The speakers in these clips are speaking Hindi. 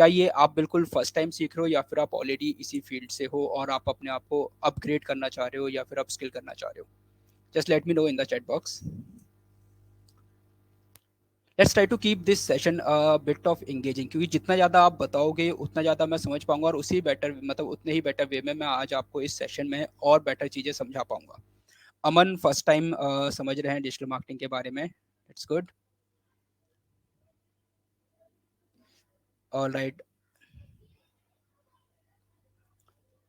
क्या ये आप बिल्कुल फर्स्ट टाइम सीख रहे हो या फिर आप ऑलरेडी इसी फील्ड से हो और आप अपने आप को अपग्रेड करना चाह रहे हो या फिर अप स्किल करना चाह रहे हो? Just let me know in the chat box. Let's try to keep this session bit of engaging, क्योंकि जितना ज़्यादा आप बताओगे उतना ज़्यादा मैं समझ पाऊंगा और उसी बेटर मतलब उतने ही बेटर वे में मैं आज आपको इस सेशन में और बेटर चीज़ें समझा पाऊंगा. अमन फर्स्ट टाइम समझ रहे हैं डिजिटल मार्केटिंग के बारे में. It's good. Alright.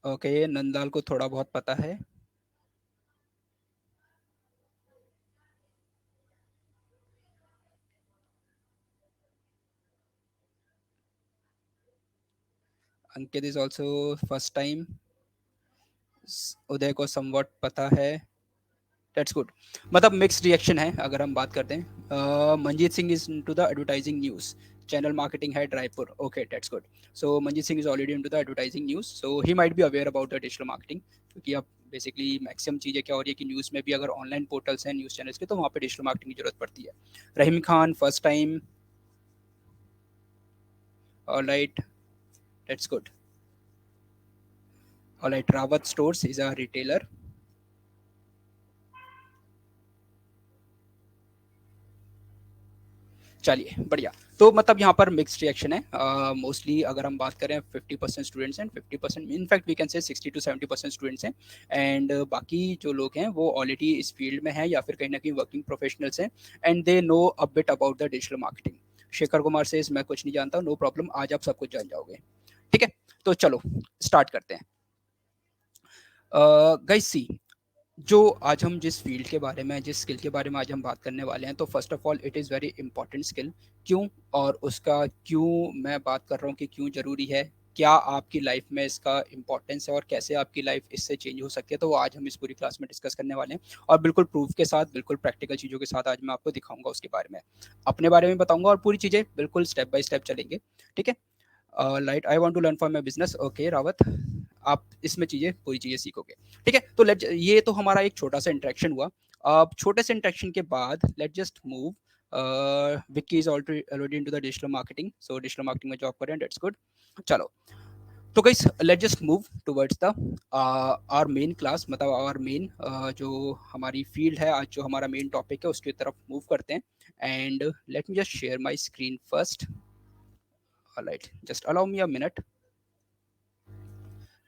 Okay, Nandal को थोड़ा बहुत पता है. Ankit is also first time. Uday को समवट पता है. That's good. मतलब मिक्स रिएक्शन है अगर हम बात करते हैं. Manjeet Singh is into the advertising news. Channel marketing है Raipur. Okay, that's good. So Manjeet Singh is already into the advertising news, so he might be aware about the digital marketing. क्योंकि अब बेसिकली मैक्सिमम चीज़ें क्या हो रही है कि न्यूज़ में भी अगर ऑनलाइन पोर्टल्स हैं न्यूज़ चैनल्स के तो वहाँ पे डिजिटल मार्केटिंग की जरूरत पड़ती है. Rahim Khan first time. Alright, that's good. Alright, Rawat stores is a retailer. चलिए बढ़िया. तो मतलब यहाँ पर मिक्स्ड रिएक्शन है. मोस्टली अगर हम बात करें 50% स्टूडेंट्स हैं, 50% in fact we can say 60 to 70% students हैं. एंड बाकी जो लोग हैं वो ऑलरेडी इस फील्ड में हैं या फिर कहीं ना कहीं वर्किंग प्रोफेशनल्स हैं and they know a bit about the digital marketing. Shekhar Kumar से मैं कुछ नहीं जानता. नो प्रॉब्लम, आज आप सब कुछ जान जाओगे. ठीक है, तो चलो स्टार्ट करते हैं. गाइस सी, जो आज हम जिस फील्ड के बारे में जिस स्किल के बारे में आज हम बात करने वाले हैं, तो first of all it is very important skill. क्यों और उसका क्यों मैं बात कर रहा हूँ कि क्यों ज़रूरी है, क्या आपकी लाइफ में इसका इंपॉर्टेंस है और कैसे आपकी लाइफ इससे चेंज हो सकती है, तो वो आज हम इस पूरी क्लास में डिस्कस करने वाले हैं. और बिल्कुल प्रूफ के साथ, बिल्कुल प्रैक्टिकल चीज़ों के साथ आज मैं आपको दिखाऊंगा उसके बारे में, अपने बारे में बताऊंगा और पूरी चीज़ें बिल्कुल स्टेप बाय स्टेप चलेंगे. ठीक है. Light I want to learn for my business. Okay Rawat, आप इसमें चीज़ें पूरी चीज़ें सीखोगे. ठीक है, तो लेट ये तो हमारा एक छोटा सा इंटरेक्शन हुआ. अब छोटे से इंटरेक्शन के बाद let just move. Vicky is already into the digital marketing, so digital marketing में जॉब करें. That's good. चलो, तो guys let just move towards the our main class, मतलब आवर मेन जो हमारी फील्ड है आज, जो हमारा मेन टॉपिक है उसकी तरफ मूव करते हैं. And let me just share my screen first. Alright, just allow me a minute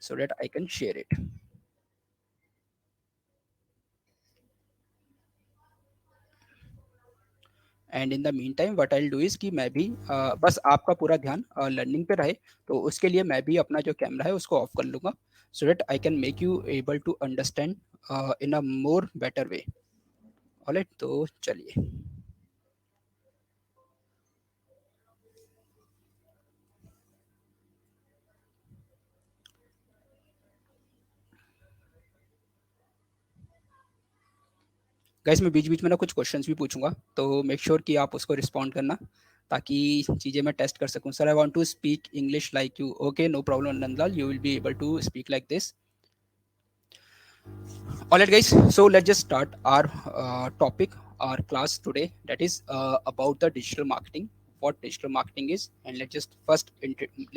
so that I can share it. And in the mean time what I do is कि मैं भी बस आपका पूरा ध्यान लर्निंग पे रहे, तो उसके लिए मैं भी अपना जो कैमरा है उसको ऑफ कर लूंगा so that I can make you able to understand in a more better way. Alright, तो चलिए. गाइस मैं बीच बीच में ना कुछ क्वेश्चंस भी पूछूंगा, तो मेक श्योर कि आप उसको रिस्पॉन्ड करना ताकि चीज़ें मैं टेस्ट कर सकूं. Sir I want to speak English like you. Okay, no problem Nandlal, you will be able to speak like this. Alright, guys. So let's just start our topic, our class today. That is about the digital marketing. What digital marketing is, and let's just first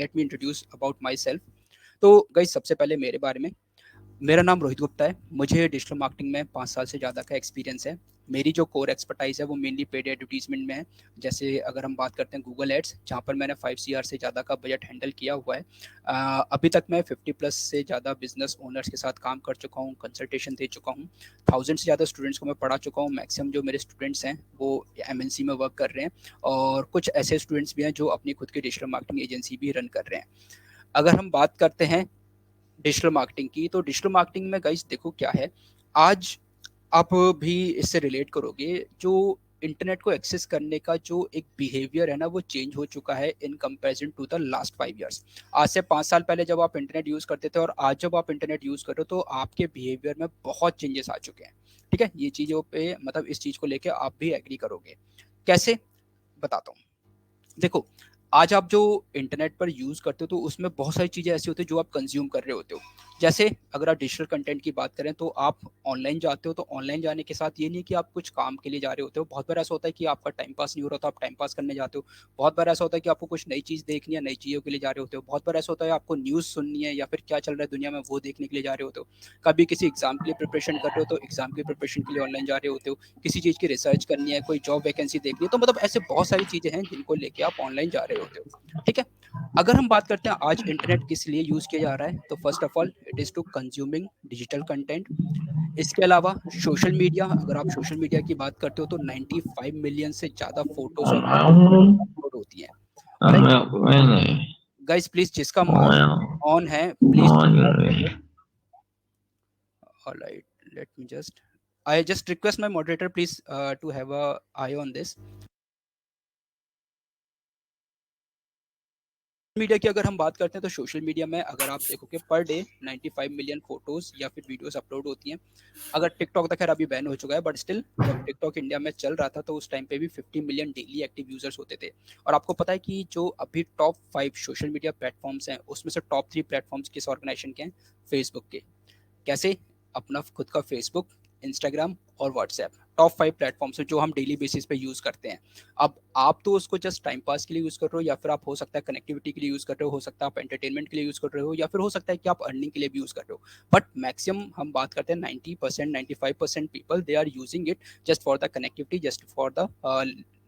let me introduce about myself. तो guys सबसे पहले मेरे बारे में, मेरा नाम रोहित गुप्ता है. मुझे डिजिटल मार्केटिंग में 5 साल से ज़्यादा का एक्सपीरियंस है. मेरी जो कोर एक्सपर्टाइज है वो मेनली पेड एडवर्टीजमेंट में है. जैसे अगर हम बात करते हैं गूगल एड्स, जहाँ पर मैंने 5 CR से ज़्यादा का बजट हैंडल किया हुआ है. अभी तक मैं 50+ से ज़्यादा बिजनेस ओनर्स के साथ काम कर चुका हूँ, कंसल्टेशन दे चुका हूँ. 1000 से ज़्यादा स्टूडेंट्स को मैं पढ़ा चुका हूँ. मैक्सिमम जो मेरे स्टूडेंट्स हैं वो MNC में वर्क कर रहे हैं और कुछ ऐसे स्टूडेंट्स भी हैं जो अपनी खुद की डिजिटल मार्केटिंग एजेंसी भी रन कर रहे हैं. अगर हम बात करते हैं डिजिटल मार्केटिंग की, तो डिजिटल मार्केटिंग में गाइस देखो क्या है, आज आप भी इससे रिलेट करोगे, जो इंटरनेट को एक्सेस करने का जो एक बिहेवियर है ना वो चेंज हो चुका है in comparison to the last 5 years. आज से 5 साल पहले जब आप इंटरनेट यूज़ करते थे और आज जब आप इंटरनेट यूज़ कर रहे हो तो आपके बिहेवियर में बहुत चेंजेस आ चुके हैं. ठीक है, ये चीज़ों पे मतलब इस चीज़ को लेकर आप भी एग्री करोगे. कैसे, बताता हूँ. देखो, आज आप जो इंटरनेट पर यूज़ करते हो तो उसमें बहुत सारी चीज़ें ऐसी होती है जो आप कंज्यूम कर रहे होते हो. जैसे अगर आप डिजिटल कंटेंट की बात करें तो आप ऑनलाइन जाते हो, तो ऑनलाइन जाने के साथ ये नहीं कि आप कुछ काम के लिए जा रहे होते हो। बहुत बार ऐसा होता है कि आपका टाइम पास नहीं हो रहा, तो आप टाइम पास करने जाते हो। बहुत बार ऐसा होता है कि आपको कुछ नई चीज़ देखनी है, नई चीज़ों के लिए जा रहे होते हो। बहुत बार ऐसा होता है आपको न्यूज़ सुननी है या फिर क्या चल रहा है दुनिया में वो देखने के लिए जा रहे होते हो। कभी किसी एग्जाम के लिए प्रिपरेशन कर रहे हो तो एग्जाम की प्रिपरेशन के लिए ऑनलाइन जा रहे होते हो। किसी चीज़ की रिसर्च करनी है, कोई जॉब वैकेंसी देखनी है, तो मतलब ऐसे बहुत सारी चीज़ें हैं जिनको लेके आप ऑनलाइन जा रहे होते हो। ठीक है। अगर हम बात करते हैं आज इंटरनेट किस लिए यूज़ किया जा रहा है, तो first of all it is to consuming digital content. इसके अलावा सोशल मीडिया, अगर आप सोशल मीडिया की बात करते हो तो 95 मिलियन से ज़्यादा फोटोज़ और वीडियोज़ अपलोड होती हैं। ऑलराइट? गाइस प्लीज़ जिसका माइक ऑन है प्लीज़ ऑफ करिए। Alright, let me just I just request my moderator please to have a eye on this. Media की अगर हम बात करते हैं तो सोशल मीडिया में अगर आप देखोगे पर डे 95 मिलियन फोटोज या फिर वीडियोस अपलोड होती हैं। अगर टिकटॉक तो खैर अभी बैन हो चुका है, बट स्टिल जब टिकटॉक इंडिया में चल रहा था तो उस टाइम पे भी 50 मिलियन डेली एक्टिव यूजर्स होते थे। और आपको पता है कि जो अभी टॉप 5 सोशल मीडिया प्लेटफॉर्म्स हैं उसमें से टॉप 3 प्लेटफॉर्म्स किस ऑर्गेनाइजेशन के हैं? फेसबुक के। कैसे? अपना खुद का फेसबुक, इंस्टाग्राम और व्हाट्सएप टॉप 5 प्लेटफॉर्म्स हैं जो हम डेली बेसिस पे यूज़ करते हैं। अब आप तो उसको जस्ट टाइम पास के लिए यूज़ कर रहे हो, या फिर आप हो सकता है कनेक्टिविटी के लिए यूज़ कर रहे हो सकता है आप एंटरटेनमेंट के लिए यूज़ कर रहे हो, या फिर हो सकता है कि आप अर्निंग के लिए भी यूज़ कर रहे हो। बट मैक्सिमम हम बात करते हैं 90%, 95% people they are using it just for the connectivity, just for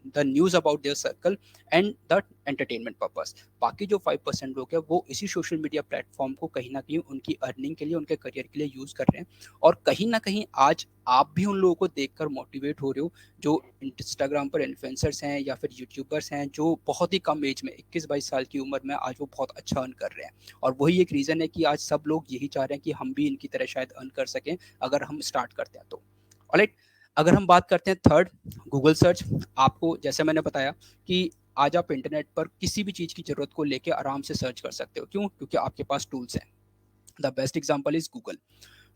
the news about their circle and the entertainment purpose. बाकी जो 5% लोग हैं वो इसी सोशल मीडिया प्लेटफॉर्म को कहीं ना कहीं उनकी अर्निंग के लिए, उनके करियर के लिए यूज़ कर रहे हैं। और कहीं ना कहीं आज आप भी उन लोगों को देखकर मोटिवेट हो रहे हो जो इंस्टाग्राम पर इन्फ्लुएंसर्स हैं या फिर यूट्यूबर्स हैं जो बहुत ही कम एज में 21-22 साल की उम्र में आज वो बहुत अच्छा अर्न कर रहे हैं। और वही एक रीज़न है कि आज सब लोग यही चाह रहे हैं कि हम भी इनकी तरह शायद अर्न कर सकें अगर हम स्टार्ट करते हैं तो। ऑलराइट। अगर हम बात करते हैं थर्ड, गूगल सर्च। आपको जैसे मैंने बताया कि आज आप इंटरनेट पर किसी भी चीज़ की ज़रूरत को लेके आराम से सर्च कर सकते हो। क्यों? क्योंकि आपके पास टूल्स हैं। The best example is Google.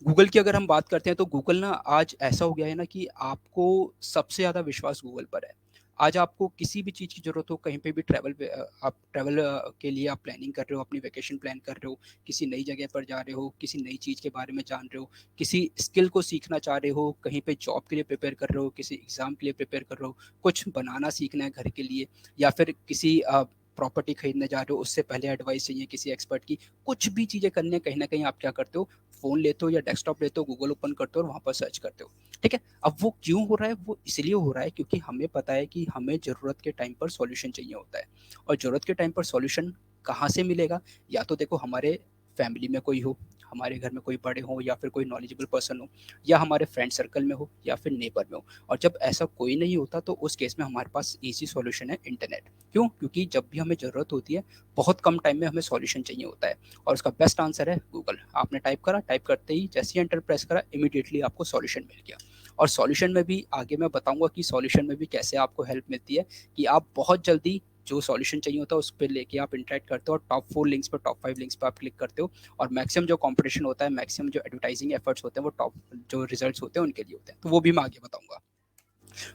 Google की अगर हम बात करते हैं तो गूगल ना आज ऐसा हो गया है ना कि आपको सबसे ज़्यादा विश्वास गूगल पर है। आज आपको किसी भी चीज़ की ज़रूरत हो, कहीं पे भी आप ट्रैवल के लिए आप प्लानिंग कर रहे हो, अपनी वैकेशन प्लान कर रहे हो, किसी नई जगह पर जा रहे हो, किसी नई चीज़ के बारे में जान रहे हो, किसी स्किल को सीखना चाह रहे हो, कहीं पे जॉब के लिए प्रिपेयर कर रहे हो, किसी एग्ज़ाम के लिए प्रिपेयर कर रहे हो, कुछ बनाना सीखना है घर के लिए, या फिर किसी प्रॉपर्टी खरीदने जा रहे हो उससे पहले एडवाइस चाहिए किसी एक्सपर्ट की। कुछ भी चीज़ें करनी है कहीं न कहीं आप क्या करते हो, फ़ोन लेते हो या डेस्कटॉप लेते हो, गूगल ओपन करते हो और वहाँ पर सर्च करते हो। ठीक है? अब वो क्यों हो रहा है? वो इसलिए हो रहा है क्योंकि हमें पता है कि हमें ज़रूरत के टाइम पर सॉल्यूशन चाहिए होता है। और ज़रूरत के टाइम पर सॉल्यूशन कहाँ से मिलेगा? या तो देखो हमारे फैमिली में कोई हो, हमारे घर में कोई बड़े हों या फिर कोई नॉलेजेबल पर्सन हो, या हमारे फ्रेंड सर्कल में हो या फिर नेबर में हो। और जब ऐसा कोई नहीं होता तो उस केस में हमारे पास ईज़ी सॉल्यूशन है इंटरनेट। क्यों? क्योंकि जब भी हमें ज़रूरत होती है, बहुत कम टाइम में हमें सॉल्यूशन चाहिए होता है। और उसका बेस्ट आंसर है गूगल। आपने टाइप करा, टाइप करते ही जैसे ही एंटर प्रेस करा, इमीडिएटली आपको सॉल्यूशन मिल गया। और सॉल्यूशन में भी आगे मैं बताऊँगा कि सॉल्यूशन में भी कैसे आपको हेल्प मिलती है कि आप बहुत जल्दी जो सॉल्यूशन चाहिए होता है उस पे लेके आप इंटरैक्ट करते हो और टॉप 4 लिंक्स पे, टॉप 5 लिंक्स पे आप क्लिक करते हो। और मैक्सिमम जो कॉम्पिटिशन होता है, मैक्सिमम जो एडवर्टाइजिंग एफर्ट्स होते हैं वो टॉप जो रिजल्ट्स होते हैं उनके लिए होते हैं। तो वो भी मैं आगे बताऊँगा।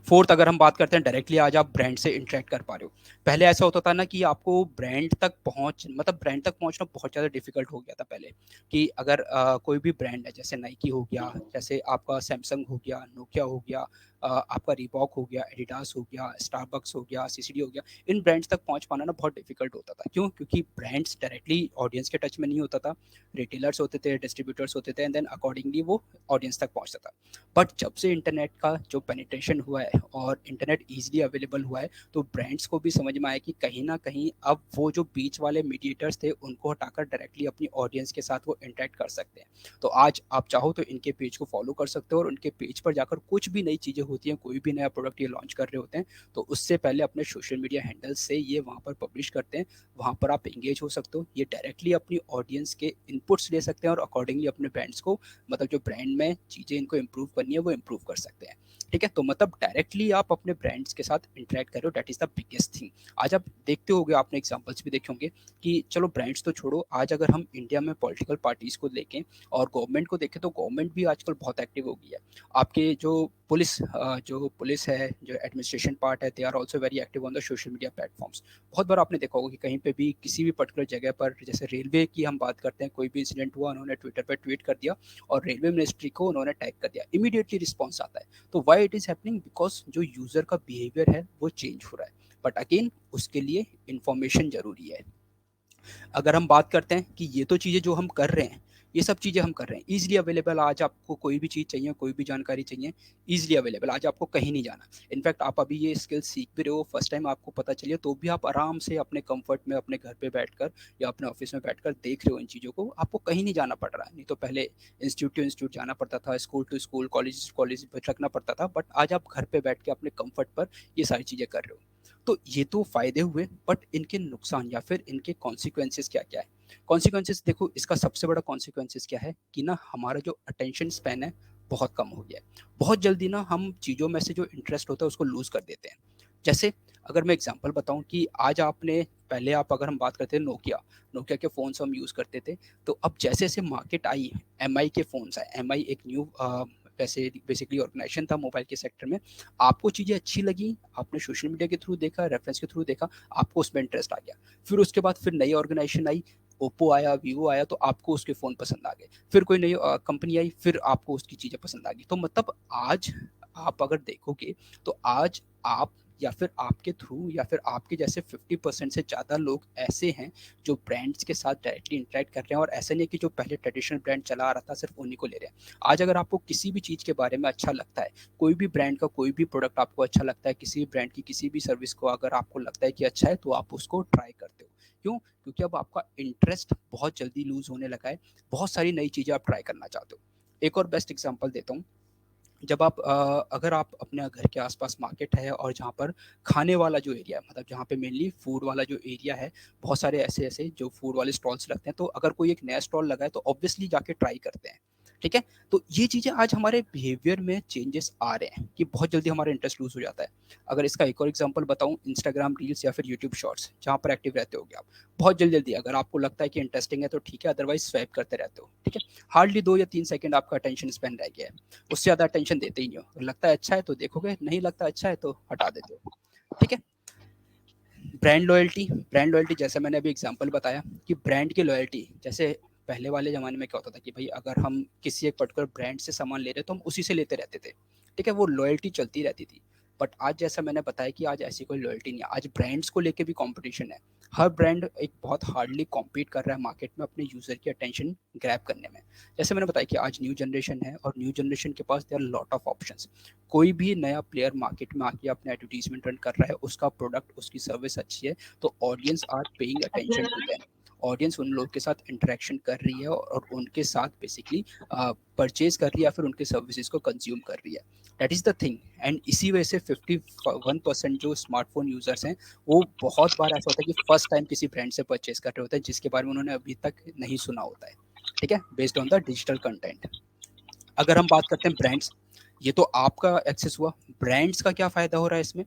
फोर्थ, अगर हम बात करते हैं डायरेक्टली आज आप ब्रांड से इंटरेक्ट कर पा रहे हो। पहले ऐसा होता था ना कि आपको ब्रांड तक पहुंच मतलब ब्रांड तक पहुंचना बहुत ज़्यादा डिफिकल्ट हो गया था पहले। कि अगर कोई भी ब्रांड है जैसे नाइकी हो गया, जैसे आपका सैमसंग हो गया, नोकिया हो गया, आपका रिबॉक हो गया, एडिडास हो गया, स्टारबक्स हो गया, सीसीडी हो गया, इन ब्रांड्स तक पहुंच पाना ना बहुत डिफिकल्ट होता था। क्यों? क्योंकि ब्रांड्स डायरेक्टली ऑडियंस के टच में नहीं होता था। रिटेलर्स होते थे, डिस्ट्रीब्यूटर्स होते थे, एंड देन अकॉर्डिंगली वो ऑडियंस तक पहुंचता था। बट जब से इंटरनेट का जो पेनिट्रेशन हुआ है और इंटरनेट ईजिली अवेलेबल हुआ है, तो ब्रांड्स को भी समझ में आया कि कहीं ना कहीं अब वो जो बीच वाले मीडिएटर्स थे उनको हटाकर डायरेक्टली अपनी ऑडियंस के साथ वो इंटरेक्ट कर सकते हैं। तो आज आप चाहो तो इनके पेज को फॉलो कर सकते हो और उनके पेज पर जाकर कुछ भी नई चीज़ें होती हैं, कोई भी नया प्रोडक्ट ये लॉन्च कर रहे होते हैं, तो उससे पहले अपने सोशल मीडिया हैंडल से ये वहाँ पर पब्लिश करते हैं। वहाँ पर आप इंगेज हो सकते हो, ये डायरेक्टली अपनी ऑडियंस के इनपुट्स ले सकते हैं और अकॉर्डिंगली अपने ब्रांड्स को, मतलब जो ब्रांड में चीज़ें इनको इम्प्रूव करनी है वो इम्प्रूव कर सकते हैं। ठीक है? तो मतलब डायरेक्टली आप अपने ब्रांड्स के साथ इंटरेक्ट करो, that is the biggest thing. आज आप देखते होगे, आपने एग्जांपल्स भी देखे होंगे कि चलो ब्रांड्स तो छोड़ो, आज अगर हम इंडिया में पॉलिटिकल पार्टीज़ को देखें और गवर्नमेंट को देखें तो गवर्नमेंट भी आजकल बहुत एक्टिव हो गई है। आपके जो जो पुलिस है, जो एडमिनिस्ट्रेशन पार्ट है, they are also very active on the social media platforms. बहुत बार आपने देखा होगा कि कहीं पे भी किसी भी पर्टिकुलर जगह पर, जैसे रेलवे की हम बात करते हैं, कोई भी इंसिडेंट हुआ, उन्होंने ट्विटर पर ट्वीट कर दिया और रेलवे मिनिस्ट्री को उन्होंने टैग कर दिया, इमीडिएटली रिस्पॉन्स आता है। तो why it is happening? Because जो यूज़र का बिहेवियर है वो चेंज हो रहा है, बट अगेन उसके लिए इंफॉर्मेशन ज़रूरी है। अगर हम बात करते हैं कि ये तो चीज़ें जो हम कर रहे हैं, ये सब चीज़ें हम कर रहे हैं ईजिली अवेलेबल। आज आपको कोई भी चीज़ चाहिए, कोई भी जानकारी चाहिए, ईजिली अवेलेबल। आज आपको कहीं नहीं जाना। इनफैक्ट आप अभी ये स्किल सीख भी रहे हो, फर्स्ट टाइम आपको पता चलिए, तो भी आप आराम से अपने कंफर्ट में अपने घर पे बैठकर या अपने ऑफिस में बैठकर देख रहे हो इन चीज़ों को। आपको कहीं नहीं जाना पड़ रहा है। नहीं तो पहले इंस्टीट्यूट टू इंस्टीट्यूट जाना पड़ता था, school to school, college to college भटकना पड़ता था, बट आज आप घर पे बैठ के अपने कंफर्ट पर ये सारी चीज़ें कर रहे हो। तो ये तो फायदे हुए, बट इनके नुकसान या फिर इनके कॉन्सिक्वेंसेस क्या क्या है? कॉन्सिक्वेंसेस देखो, इसका सबसे बड़ा कॉन्सिक्वेंसेस क्या है कि ना हमारा जो अटेंशन स्पैन है बहुत कम हो गया है। बहुत जल्दी ना हम चीज़ों में से जो इंटरेस्ट होता है उसको लूज़ कर देते हैं। जैसे अगर मैं एग्जांपल बताऊं कि आज आपने, पहले आप अगर हम बात करते हैं नोकिया, नोकिया के फ़ोन्स हम यूज़ करते थे। तो अब जैसे जैसे मार्केट आई, एमआई के फ़ोन्स आए। एमआई एक न्यू वैसे बेसिकली ऑर्गेनाइजेशन था मोबाइल के सेक्टर में। आपको चीज़ें अच्छी लगी, आपने सोशल मीडिया के थ्रू देखा, रेफरेंस के थ्रू देखा, आपको उसमें इंटरेस्ट आ गया। फिर उसके बाद फिर नई ऑर्गेनाइजेशन आई, ओप्पो आया, वीवो आया, तो आपको उसके फ़ोन पसंद आ गए। फिर कोई नई कंपनी आई, फिर आपको उसकी चीज़ें पसंद आ गई। तो मतलब आज आप अगर देखोगे, तो आज आप या फिर आपके थ्रू या फिर आपके जैसे 50% से ज़्यादा लोग ऐसे हैं जो ब्रांड्स के साथ डायरेक्टली इंटरेक्ट कर रहे हैं। और ऐसा नहीं है कि जो पहले ट्रेडिशनल ब्रांड चला आ रहा था सिर्फ उन्हीं को ले रहे हैं। आज अगर आपको किसी भी चीज़ के बारे में अच्छा लगता है, कोई भी ब्रांड का कोई भी प्रोडक्ट आपको अच्छा लगता है, किसी भी ब्रांड की किसी भी सर्विस को अगर आपको लगता है कि अच्छा है, तो आप उसको ट्राई करते हो। क्यों? क्योंकि अब आपका इंटरेस्ट बहुत जल्दी लूज़ होने लगा है। बहुत सारी नई चीज़ें आप ट्राई करना चाहते हो। एक और बेस्ट एग्जांपल देता हूँ। जब आप अगर आप अपने घर के आसपास मार्केट है और जहाँ पर खाने वाला जो एरिया है, मतलब जहाँ पे मेनली फूड वाला जो एरिया है, बहुत सारे ऐसे ऐसे जो फूड वाले स्टॉल्स लगते हैं, तो अगर कोई एक नया स्टॉल लगा है तो ऑब्वियसली जाके ट्राई करते हैं। ठीक है? तो ये चीज़ें आज हमारे बिहेवियर में चेंजेस आ रहे हैं कि बहुत जल्दी हमारा इंटरेस्ट लूज हो जाता है। अगर इसका एक और एग्जांपल बताऊं, इंस्टाग्राम रील्स या फिर यूट्यूब शॉर्ट्स, जहाँ पर एक्टिव रहते होगे आप, बहुत जल्दी जल्दी अगर आपको लगता है कि इंटरेस्टिंग है तो ठीक है, अदरवाइज स्वैप करते रहते हो। ठीक है? हार्डली 2 या 3 सेकंड आपका अटेंशन स्पेन रह गया है। उससे ज़्यादा अटेंशन देते ही नहीं हो। लगता है अच्छा है तो देखोगे, नहीं लगता अच्छा है तो हटा देते हो। ठीक है? ब्रांड लॉयल्टी जैसे मैंने अभी एग्जांपल बताया कि ब्रांड की लॉयल्टी, जैसे पहले वाले ज़माने में क्या होता था कि भाई अगर हम किसी एक पर्टिकुलर ब्रांड से सामान ले रहे तो हम उसी से लेते रहते थे। ठीक है? वो लॉयल्टी चलती रहती थी। बट आज जैसा मैंने बताया कि आज ऐसी कोई लॉयल्टी नहीं है। आज ब्रांड्स को लेके भी कॉम्पिटिशन है। हर ब्रांड एक बहुत हार्डली कॉम्पीट कर रहा है मार्केट में अपने यूज़र की अटेंशन ग्रैब करने में। जैसे मैंने बताया कि आज न्यू जनरेशन है और न्यू जनरेशन के पास देयर लॉट ऑफ ऑप्शंस। कोई भी नया प्लेयर मार्केट में आके अपने एडवर्टीजमेंट रन कर रहा है, उसका प्रोडक्ट, उसकी सर्विस अच्छी है, तो audience are paying attention to them. Audience उन लोग के साथ इंटरेक्शन कर रही है और उनके साथ बेसिकली परचेज कर रही है या फिर उनके सर्विसेज को कंज्यूम कर रही है। That is the thing. And इसी वजह से 51% जो स्मार्टफोन यूजर्स हैं, वो बहुत बार ऐसा होता है कि फर्स्ट टाइम किसी ब्रांड से परचेज कर रहे होते हैं जिसके बारे में उन्होंने अभी तक नहीं सुना होता है। ठीक है? Based on the digital content. अगर हम बात करते हैं ब्रांड्स, ये तो आपका एक्सेस हुआ। ब्रांड्स का क्या फ़ायदा हो रहा है इसमें?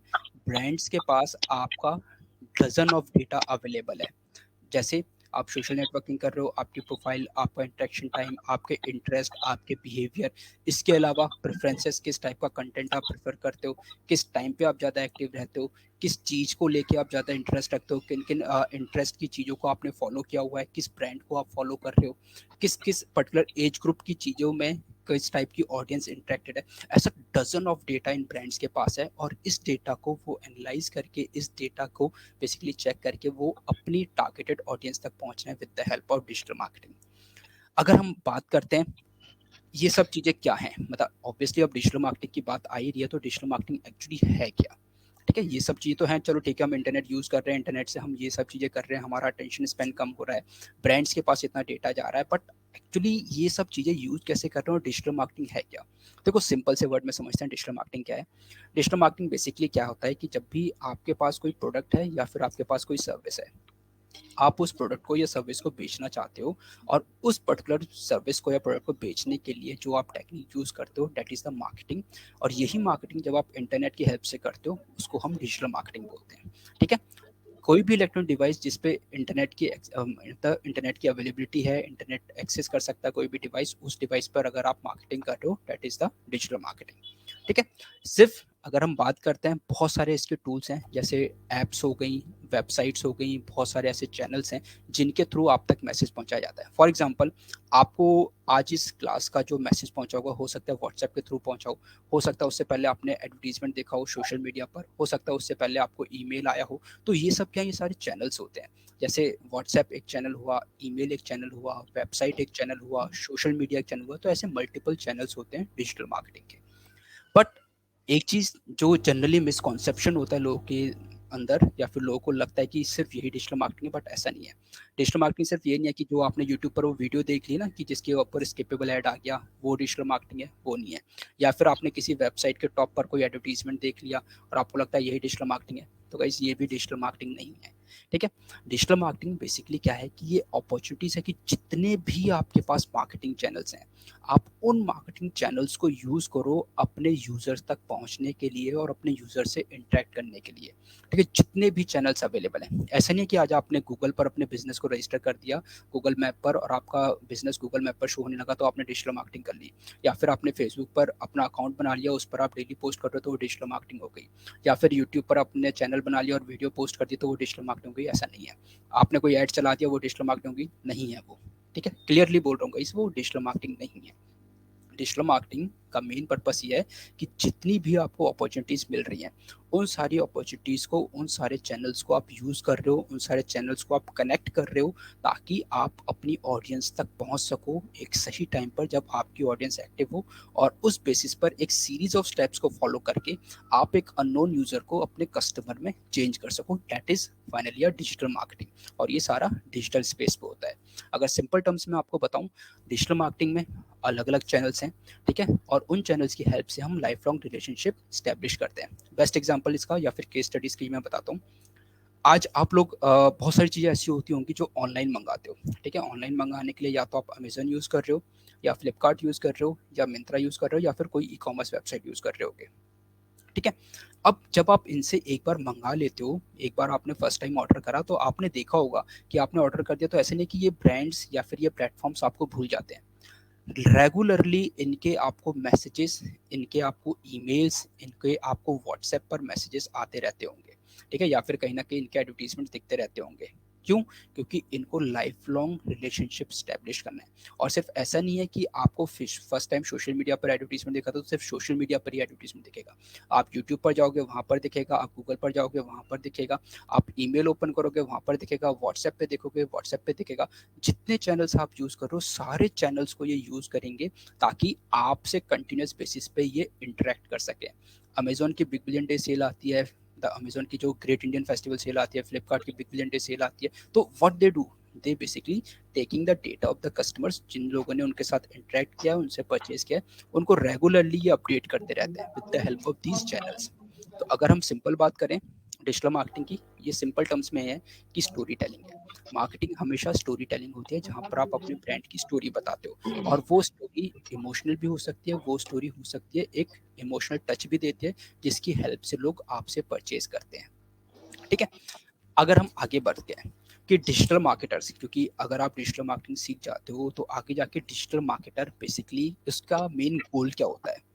ब्रांड्स के पास आपका डज़न ऑफ डेटा अवेलेबल है। जैसे आप सोशल नेटवर्किंग कर रहे हो, आपकी प्रोफाइल, आपका इंटरेक्शन टाइम, आपके इंटरेस्ट, आपके बिहेवियर, इसके अलावा प्रेफरेंसेस, किस टाइप का कंटेंट आप प्रेफर करते हो, किस टाइम पे आप ज़्यादा एक्टिव रहते हो, किस चीज़ को लेके आप ज़्यादा इंटरेस्ट रखते हो, किन किन इंटरेस्ट की चीज़ों को आपने फॉलो किया हुआ है, किस ब्रांड को आप फॉलो कर रहे हो, किस किस पर्टिकुलर एज ग्रुप की चीज़ों में किस टाइप की ऑडियंस इंटरेक्टेड है। ऐसा डजन ऑफ डेटा इन ब्रांड्स के पास है और इस डेटा को वो एनालाइज करके, इस डेटा को बेसिकली चेक करके वो अपनी टारगेटेड ऑडियंस तक पहुंच रहे हैं with the help of digital marketing. अगर हम बात करते हैं ये सब चीज़ें क्या हैं, मतलब ऑब्वियसली अब डिजिटल मार्केटिंग की बात आ ही रही है, तो डिजिटल मार्केटिंग एक्चुअली है क्या? ठीक है? ये सब चीज़ें तो हैं, चलो ठीक है, हम इंटरनेट यूज़ कर रहे हैं, इंटरनेट से हम ये सब चीज़ें कर रहे हैं, हमारा अटेंशन स्पेन कम हो रहा है, ब्रांड्स के पास इतना डेटा जा रहा है, बट एक्चुअली ये सब चीज़ें यूज़ कैसे कर रहे हैं और डिजिटल मार्केटिंग है क्या? देखो, सिंपल से वर्ड में समझते हैं डिजिटल मार्केटिंग क्या है। डिजिटल मार्केटिंग बेसिकली क्या होता है कि जब भी आपके पास कोई प्रोडक्ट है या फिर आपके पास कोई सर्विस है, आप उस प्रोडक्ट को या सर्विस को बेचना चाहते हो, और उस पर्टिकुलर सर्विस को या प्रोडक्ट को बेचने के लिए जो आप टेक्निक यूज़ करते हो, दैट इज़ द मार्केटिंग। और यही मार्केटिंग जब आप इंटरनेट की हेल्प से करते हो, उसको हम डिजिटल मार्केटिंग बोलते हैं। ठीक है? कोई भी इलेक्ट्रॉनिक डिवाइस जिस पे इंटरनेट की अवेलेबिलिटी है, इंटरनेट एक्सेस कर सकता है कोई भी डिवाइस, उस डिवाइस पर अगर आप मार्केटिंग कर रहे हो, that is the digital marketing. ठीक है। सिर्फ अगर हम बात करते हैं, बहुत सारे इसके टूल्स हैं, जैसे ऐप्स हो गई, वेबसाइट्स हो गई, बहुत सारे ऐसे चैनल्स हैं जिनके थ्रू आप तक मैसेज पहुंचाया जाता है। फॉर एग्जांपल, आपको आज इस क्लास का जो मैसेज पहुंचा होगा, हो सकता है व्हाट्सएप के थ्रू पहुंचा हो सकता है उससे पहले आपने एडवर्टीजमेंट देखा हो सोशल मीडिया पर, हो सकता है उससे पहले आपको ईमेल आया हो। तो ये सब क्या, ये सारे चैनल्स होते हैं। जैसे व्हाट्सएप एक चैनल हुआ, ईमेल एक चैनल हुआ, वेबसाइट एक चैनल हुआ, सोशल मीडिया एक चैनल हुआ। तो ऐसे मल्टीपल चैनल्स होते हैं डिजिटल मार्केटिंग के। बट एक चीज जो जनरली मिसकॉन्सेप्शन होता है लोगों के अंदर, या फिर लोगों को लगता है कि सिर्फ यही डिजिटल मार्केटिंग है, बट ऐसा नहीं है। डिजिटल मार्केटिंग सिर्फ ये नहीं है कि जो आपने यूट्यूब पर वो वीडियो देख ली ना, कि जिसके ऊपर स्किपेबल ऐड आ गया, वो डिजिटल मार्केटिंग है, वो नहीं है। या फिर आपने किसी वेबसाइट के टॉप पर कोई एडवर्टीजमेंट देख लिया और आपको लगता है यही डिजिटल मार्केटिंग है, तो गाइस ये भी डिजिटल मार्केटिंग नहीं है। ठीक है। डिजिटल मार्केटिंग बेसिकली क्या है कि ये अपॉर्चुनिटीज है कि जितने भी आपके पास मार्केटिंग चैनल्स हैं, आप उन मार्केटिंग चैनल्स को यूज करो अपने यूजर्स तक पहुंचने के लिए और अपने यूजर से इंटरेक्ट करने के लिए। ठीक है। जितने भी चैनल्स अवेलेबल हैं, ऐसा नहीं है कि आज आपने गूगल पर अपने बिजनेस को रजिस्टर कर दिया गूगल मैप पर, और आपका बिजनेस गूगल मैप पर शो होने लगा तो आपने डिजिटल मार्केटिंग कर ली। या फिर आपने फेसबुक पर अपना अकाउंट बना लिया, उस पर आप डेली पोस्ट कर रहे हो तो वो डिजिटल मार्केटिंग हो गई। या फिर यूट्यूब पर अपने चैनल बना लिया और वीडियो पोस्ट कर दी तो वो डिजिटल मार्केटिंग हो गई, ऐसा नहीं है। आपने कोई ऐड चला दिया वो डिजिटल मार्केटिंग होगी, नहीं है वो। ठीक है, क्लियरली बोल रहा हूँ, इस वो डिजिटल मार्केटिंग नहीं है। डिजिटल मार्केटिंग का मेन पर्पस ये है कि जितनी भी आपको अपॉर्चुनिटीज मिल रही हैं, उन सारी अपॉर्चुनिटीज को, उन सारे चैनल्स को आप यूज कर रहे हो, उन सारे चैनल्स को आप कनेक्ट कर रहे हो, ताकि आप अपनी ऑडियंस तक पहुंच सको एक सही टाइम पर जब आपकी ऑडियंस एक्टिव हो। और उस बेसिस पर एक सीरीज ऑफ स्टेप्स को फॉलो करके आप एक अननोन यूजर को अपने कस्टमर में चेंज कर सको। That is finally a digital marketing, और ये सारा डिजिटल स्पेस पे होता है। अगर सिंपल टर्म्स में आपको बताऊं, डिजिटल मार्केटिंग में अलग अलग चैनल्स हैं। ठीक है। और उन चैनल्स की हेल्प से हम लाइफ लॉन्ग रिलेशनशिप स्टैब्लिश करते हैं। बेस्ट एग्जांपल इसका या फिर केस स्टडीज की मैं बताता हूँ। आज आप लोग बहुत सारी चीज़ें ऐसी होती होंगी जो ऑनलाइन मंगाते हो। ठीक है। ऑनलाइन मंगाने के लिए या तो आप अमेजन यूज़ कर रहे हो, या फ्लिपकार्ट यूज़ कर रहे हो, या मिंत्रा यूज़ कर रहे हो, या फिर कोई ई कॉमर्स वेबसाइट यूज़ कर रहे होगे। ठीक है। अब जब आप इनसे एक बार मंगा लेते हो, एक बार आपने फर्स्ट टाइम ऑर्डर करा, तो आपने देखा होगा कि आपने ऑर्डर कर दिया, तो ऐसे नहीं कि ये ब्रांड्स या फिर ये प्लेटफॉर्म्स आपको भूल जाते हैं। रेगुलरली इनके आपको मैसेजेस, इनके आपको ईमेल्स, इनके आपको व्हाट्सएप पर मैसेजेस आते रहते होंगे। ठीक है। या फिर कहीं ना कहीं इनके एडवर्टीजमेंट दिखते रहते होंगे। क्यों? क्योंकि इनको लाइफ लॉन्ग रिलेशनशिप स्टैब्लिश करना है। और सिर्फ ऐसा नहीं है कि आपको फर्स्ट टाइम सोशल मीडिया पर एडवर्टीजमेंट देखा तो सिर्फ सोशल मीडिया पर ही एडवर्टीजमेंट दिखेगा। आप यूट्यूब पर जाओगे वहाँ पर दिखेगा, आप गूगल पर जाओगे वहाँ पर दिखेगा, आप ईमेल ओपन करोगे वहाँ पर दिखेगा, व्हाट्सएप पे देखोगे व्हाट्सएप पे दिखेगा। जितने चैनल्स आप यूज़ कर रहे हो, सारे चैनल्स को ये यूज़ करेंगे ताकि आपसे कंटिन्यूस बेसिस पे ये इंटरेक्ट कर सके। अमेजोन की बिग बिलियन डे सेल आती है, द अमेजोन की जो ग्रेट इंडियन फेस्टिवल सेल आती है, फ्लिपकार्ट की बिग बिलियन डे सेल आती है, तो what they do, they basically taking the data of the customers, जिन लोगों ने उनके साथ इंटरेक्ट किया, उनसे परचेज किया, उनको रेगुलरली ये अपडेट करते रहते हैं with the help of these channels. तो अगर हम सिंपल बात करें डिजिटल मार्केटिंग की, ये सिंपल टर्म्स में है कि स्टोरी टेलिंग है। मार्केटिंग हमेशा स्टोरी टेलिंग होती है, जहाँ पर आप अपने ब्रांड की स्टोरी बताते हो, और वो स्टोरी इमोशनल भी हो सकती है, वो स्टोरी हो सकती है एक इमोशनल टच भी देती है, जिसकी हेल्प से लोग आपसे परचेज करते हैं। ठीक है। अगर हम आगे बढ़ते हैं कि डिजिटल मार्केटर्स, क्योंकि अगर आप डिजिटल मार्केटिंग सीख जाते हो तो आगे जाके डिजिटल मार्केटर बेसिकली उसका मेन गोल क्या होता है।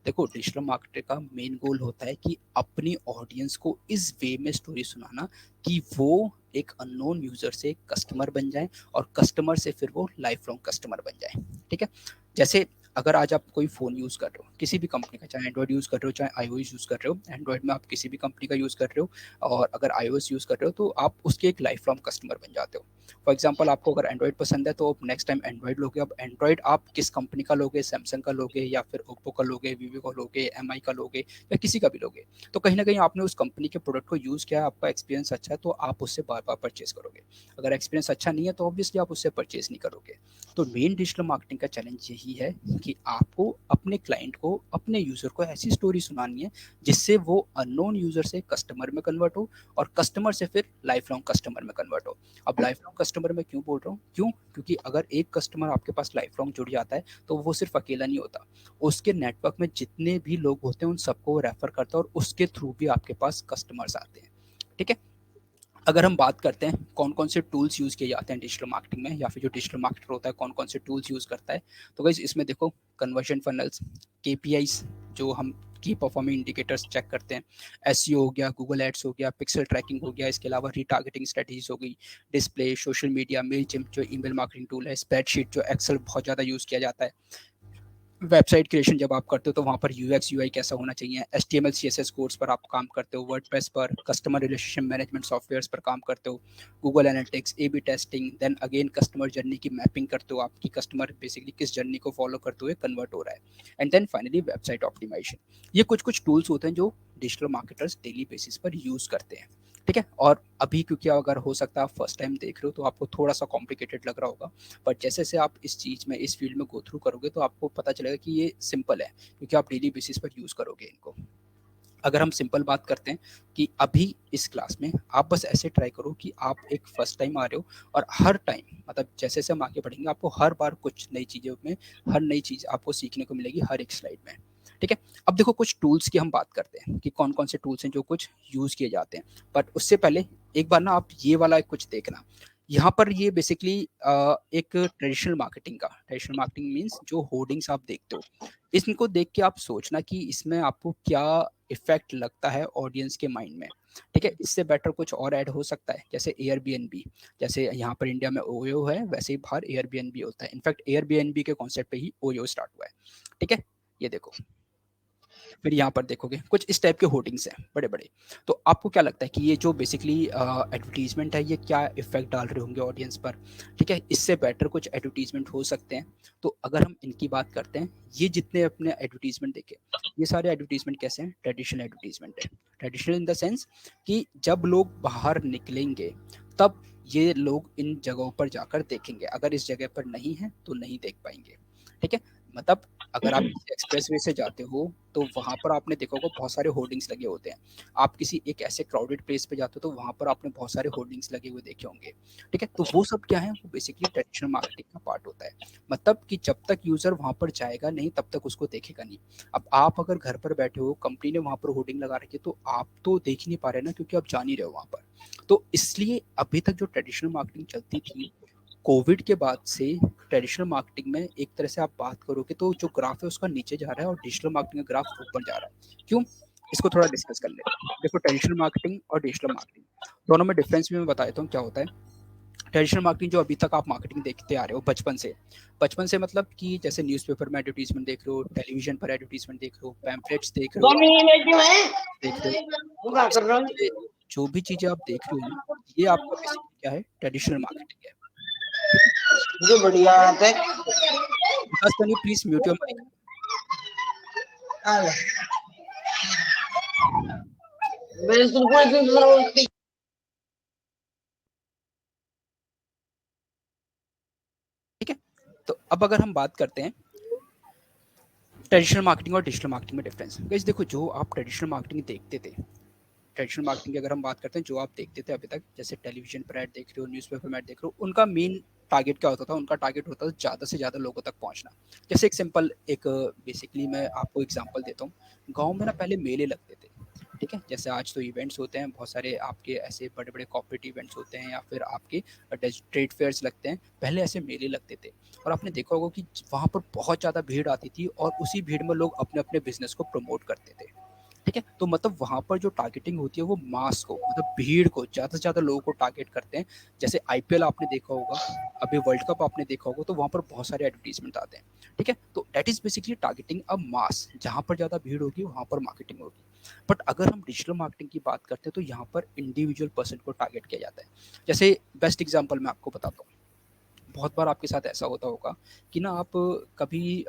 देखो, डिजिटल मार्केटर का मेन गोल होता है कि अपनी ऑडियंस को इस वे में स्टोरी सुनाना कि वो एक अननोन यूजर से कस्टमर बन जाए, और कस्टमर से फिर वो लाइफ लॉन्ग कस्टमर बन जाए। ठीक है। जैसे अगर आज आप कोई फ़ोन यूज़ कर रहे हो किसी भी कंपनी का, चाहे एंड्रॉइड यूज़ कर रहे हो चाहे आईओएस यूज़ कर रहे हो, एंड्रॉइड में आप किसी भी कंपनी का यूज़ कर रहे हो, और अगर आईओएस यूज़ कर रहे हो तो आप उसके एक लाइफ लॉन्ग कस्टमर बन जाते हो। फॉर एग्जाम्पल, आपको अगर एंड्रॉइड पसंद है तो आप नेक्स्ट टाइम एंड्रॉइड लोगे। अब एंड्रॉइड आप किस कंपनी का लोगे, सैमसंग का लोगे, या फिर ओप्पो का लोगे, वीवो का लोगे, एमआई का लोगे, या किसी का भी लोगे, तो कहीं ना कहीं आपने उस कंपनी के प्रोडक्ट को यूज़ किया, आपका एक्सपीरियंस अच्छा है, तो आप उससे बार बार परचेज करोगे। अगर एक्सपीरियंस अच्छा नहीं है तो ऑब्वियसली आप उससे परचेज नहीं करोगे। तो मेन डिजिटल मार्केटिंग का चैलेंज यही है कि आपको अपने क्लाइंट को, अपने यूजर को ऐसी स्टोरी सुनानी है जिससे वो अननोन यूजर से कस्टमर में कन्वर्ट हो, और कस्टमर से फिर लाइफ लॉन्ग कस्टमर में कन्वर्ट हो। अब लाइफ लॉन्ग कस्टमर में क्यों बोल रहा हूँ, क्यों? क्योंकि अगर एक कस्टमर आपके पास लाइफ लॉन्ग जुड़ जाता है तो वो सिर्फ अकेला नहीं होता, उसके नेटवर्क में जितने भी लोग होते हैं उन सबको वो रेफर करता है, और उसके थ्रू भी आपके पास कस्टमर्स आते हैं। ठीक है। अगर हम बात करते हैं कौन कौन से टूल्स यूज़ किए जाते हैं डिजिटल मार्केटिंग में, या फिर जो डिजिटल मार्केटर होता है कौन कौन से टूल्स यूज़ करता है, तो गाइस इसमें देखो, कन्वर्जन फनल्स, केपीआईज, जो हम की परफॉर्मिंग इंडिकेटर्स चेक करते हैं। एसईओ हो गया, गूगल एड्स हो गया, पिक्सल ट्रैकिंग हो गया, इसके अलावा रीटारगेटिंग स्ट्रेटजीज हो गई, डिस्प्ले, सोशल मीडिया, मेलचिम्प जो ईमेल मार्केटिंग टूल है, स्प्रेडशीट जो एक्सेल बहुत ज़्यादा यूज़ किया जाता है, वेबसाइट क्रिएशन जब आप करते हो तो वहाँ पर यूएक्स यूआई कैसा होना चाहिए, एचटीएमएल सीएसएस कोड्स पर आप काम करते हो, वर्डप्रेस पर, कस्टमर रिलेशनशिप मैनेजमेंट सॉफ्टवेयर्स पर काम करते हो, Google analytics, A B testing, then again customer journey की मैपिंग करते हो, आपकी कस्टमर बेसिकली किस जर्नी को फॉलो करते हुए कन्वर्ट हो रहा है, and then finally website optimisation. ये कुछ कुछ टूल्स होते हैं जो डिजिटल मार्केटर्स डेली बेसिस पर यूज़ करते हैं। ठीक है, और अभी क्योंकि अगर हो सकता है आप फर्स्ट टाइम देख रहे हो तो आपको थोड़ा सा कॉम्प्लिकेटेड लग रहा होगा, बट जैसे जैसे आप इस चीज़ में इस फील्ड में गो थ्रू करोगे तो आपको पता चलेगा कि ये सिंपल है, क्योंकि आप डेली बेसिस पर यूज़ करोगे इनको। अगर हम सिंपल बात करते हैं कि अभी इस क्लास में आप बस ऐसे ट्राई करो कि आप एक फर्स्ट टाइम आ रहे हो, और हर टाइम मतलब जैसे जैसे हम आगे बढ़ेंगे आपको हर बार कुछ नई चीज़ों में, हर नई चीज़ आपको सीखने को मिलेगी हर एक स्लाइड में। ठीक है, अब देखो कुछ टूल्स की हम बात करते हैं कि कौन कौन से टूल्स हैं जो कुछ यूज़ किए जाते हैं, बट उससे पहले एक बार ना आप ये वाला कुछ देखना। यहाँ पर ये बेसिकली एक ट्रेडिशनल मार्केटिंग मीन्स जो होर्डिंग्स आप देखते हो, इनको देख के आप सोचना कि इसमें आपको क्या इफेक्ट लगता है ऑडियंस के माइंड में। ठीक है, इससे बेटर कुछ और ऐड हो सकता है, जैसे एयरबीएनबी, जैसे यहाँ पर इंडिया में ओयो है वैसे ही बाहर एयरबीएनबी होता है, इनफैक्ट एयरबीएनबी के कॉन्सेप्ट पे ही ओयो स्टार्ट हुआ है। ठीक है, ये देखो, फिर यहाँ पर देखोगे कुछ इस टाइप के होर्डिंग्स हैं बड़े बड़े। तो आपको क्या लगता है कि ये जो बेसिकली एडवर्टीजमेंट है ये क्या इफेक्ट डाल रहे होंगे ऑडियंस पर? ठीक है, इससे बेटर कुछ एडवर्टीजमेंट हो सकते हैं। तो अगर हम इनकी बात करते हैं, ये जितने अपने एडवर्टीजमेंट देखे, ये सारे एडवर्टीजमेंट कैसे हैं? ट्रेडिशनल एडवर्टीजमेंट है। ट्रेडिशनल इन द सेंस कि जब लोग बाहर निकलेंगे तब ये लोग इन जगहों पर जाकर देखेंगे, अगर इस जगह पर नहीं है तो नहीं देख पाएंगे। ठीक है, मतलब अगर आप किसी एक्सप्रेसवे से जाते हो तो वहाँ पर आपने देखा होगा बहुत सारे होर्डिंग्स लगे होते हैं। आप किसी एक ऐसे क्राउडेड प्लेस पे जाते हो तो वहाँ पर आपने बहुत सारे होर्डिंग्स लगे हुए देखे होंगे। ठीक है, तो वो सब क्या है? वो बेसिकली ट्रेडिशनल मार्केटिंग का पार्ट होता है। मतलब कि जब तक यूज़र वहाँ पर जाएगा नहीं तब तक उसको देखेगा नहीं। अब आप अगर घर पर बैठे हो, कंपनी ने वहाँ पर होर्डिंग लगा रखी है तो आप तो देख ही नहीं पा रहे ना, क्योंकि आप जा नहीं रहे हो वहाँ पर। तो इसलिए अभी तक जो ट्रेडिशनल मार्केटिंग चलती थी, कोविड के बाद से ट्रेडिशनल मार्केटिंग में एक तरह से आप बात करोगे तो जो ग्राफ है उसका नीचे जा रहा है और डिजिटल मार्केटिंग का ग्राफ ऊपर जा रहा है। क्यों? इसको थोड़ा डिस्कस कर लेते हैं। देखो, ट्रेडिशनल मार्केटिंग और डिजिटल मार्केटिंग दोनों में डिफरेंस भी मैं बता देता हूँ क्या होता है। ट्रेडिशनल मार्केटिंग जो अभी तक आप मार्केटिंग देखते आ रहे हो बचपन से मतलब कि जैसे न्यूज़पेपर में एडवर्टीजमेंट देख रहे हो, टेलीविजन पर एडवर्टीजमेंट देख रहे हो, पैम्फलेट्स देख रहे हो, देख रहे हो, तो इस तरह के जो भी चीज़ें आप देख रहे हो ना, ये आपका बेसिकली क्या है? ट्रेडिशनल मार्केटिंग है। ठीक है? जो बढ़िया है Vikas, can you please mute your mic? ठीक है, तो अब अगर हम बात करते हैं ट्रेडिशनल मार्केटिंग और डिजिटल मार्केटिंग में डिफरेंस। गाइस देखो, जो आप ट्रेडिशनल मार्केटिंग देखते थे, ट्रेडिशनल मार्केटिंग की अगर हम बात करते हैं, जो आप देखते थे अभी तक, जैसे टेलीविजन पर ऐड देख रहे हो, न्यूज़पेपर में ऐड देख रहे हो, उनका मेन टारगेट क्या होता था? उनका टारगेट होता था ज़्यादा से ज़्यादा लोगों तक पहुंचना। जैसे एक सिंपल एक बेसिकली मैं आपको एग्जांपल देता हूँ। गांव में ना पहले मेले लगते थे। ठीक है, जैसे आज तो इवेंट्स होते हैं बहुत सारे, आपके ऐसे बड़े बड़े कॉर्पोरेट इवेंट्स होते हैं या फिर आपके ट्रेड फेयर्स लगते हैं, पहले ऐसे मेले लगते थे। और आपने देखा होगा कि वहाँ पर बहुत ज़्यादा भीड़ आती थी और उसी भीड़ में लोग अपने अपने बिजनेस को प्रमोट करते थे। ठीक है, तो मतलब वहाँ पर जो टारगेटिंग होती है वो मास को, मतलब भीड़ को, ज़्यादा से ज़्यादा लोगों को टारगेट करते हैं। जैसे आईपीएल आपने देखा होगा, अभी वर्ल्ड कप आपने देखा होगा, तो वहाँ पर बहुत सारे एडवर्टीजमेंट आते हैं। ठीक है, तो that is basically targeting a mass, जहाँ पर ज़्यादा भीड़ होगी वहाँ पर मार्केटिंग होगी। बट अगर हम डिजिटल मार्केटिंग की बात करते हैं तो यहाँ पर इंडिविजुअल पर्सन को टारगेट किया जाता है। जैसे बेस्ट एग्जाम्पल मैं आपको बताता हूँ। बहुत बार आपके साथ ऐसा होता होगा कि ना आप कभी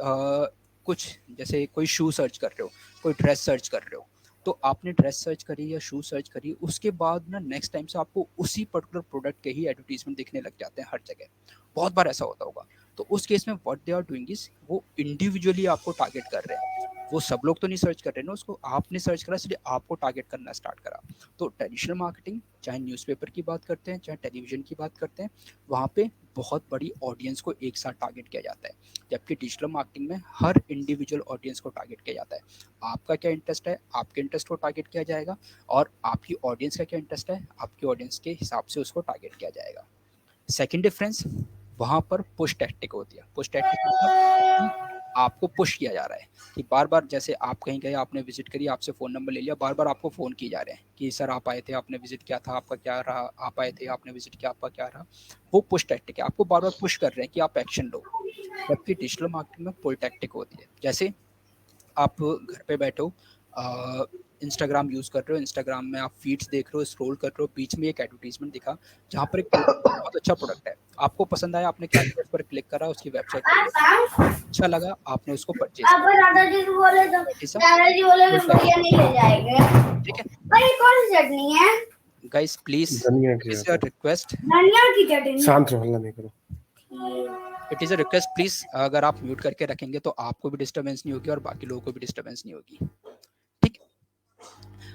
कुछ जैसे कोई शू सर्च कर रहे हो, कोई ड्रेस सर्च कर रहे हो, तो आपने ड्रेस सर्च करी या शू सर्च करी, उसके बाद ना नेक्स्ट टाइम से आपको उसी पर्टिकुलर प्रोडक्ट के ही एडवर्टीजमेंट दिखने लग जाते हैं हर जगह। बहुत बार ऐसा होता होगा। तो उस केस में what they are doing is वो इंडिविजुअली आपको टारगेट कर रहे हैं। वो सब लोग तो नहीं सर्च कर रहे ना उसको, आपने सर्च करा इसलिए आपको टारगेट करना स्टार्ट करा। तो ट्रेडिशनल मार्केटिंग, चाहे न्यूज़पेपर की बात करते हैं चाहे टेलीविजन की बात करते हैं, वहाँ पे बहुत बड़ी ऑडियंस को एक साथ टारगेट किया जाता है। जबकि डिजिटल मार्केटिंग में हर इंडिविजुअल ऑडियंस को टारगेट किया जाता है। आपका क्या इंटरेस्ट है, आपके इंटरेस्ट को टारगेट किया जाएगा, और आपकी ऑडियंस का क्या इंटरेस्ट है, आपकी ऑडियंस के हिसाब से उसको टारगेट किया जाएगा। सेकंड डिफरेंस, वहाँ पर पुश टैक्टिक होती है। पुश टैक्टिक मतलब कि आपको पुश किया जा रहा है कि बार बार, जैसे आप कहीं गए, आपने विजिट करी, आपसे फ़ोन नंबर ले लिया, बार बार आपको फ़ोन किए जा रहे हैं कि सर आप आए थे, आपने विजिट किया था, आपका क्या रहा, आप आए थे, आपने विजिट किया, आपका क्या रहा। वो पुश टैक्टिक है, आपको बार बार पुश कर रहे हैं कि आप एक्शन लो। जबकि डिजिटल मार्केटिंग में पुल टैक्टिक होती है। जैसे आप घर पे बैठे हो, इंस्टाग्राम यूज़ कर रहे हो, इंस्टाग्राम में आप फीड्स देख रहे हो, स्क्रॉल कर रहे हो, बीच में एक एडवर्टीजमेंट दिखा जहाँ पर एक बहुत अच्छा प्रोडक्ट है, आपको पसंद आया, आपने क्या किया, उस पर क्लिक करा, उसकी वेबसाइट पर गए, अच्छा लगा, आपने उसको परचेज अब किया। दादाजी को बोले तो दैट इज अ दादाजी बोले फुल तो टैक्टिक। बढ़िया नहीं ले जाएंगे। ठीक है भाई कौन सी चटनी है? गाइस, प्लीज धनिया इट की इज है अ तो रिक्वेस्ट, धनिया की चटनी। शांत रहो, हल्ला नहीं करो। It is a request please, अगर आप म्यूट करके रखेंगे तो आपको भी डिस्टर्बेंस नहीं होगी और बाकी लोगों को भी डिस्टर्बेंस नहीं होगी। ठीक।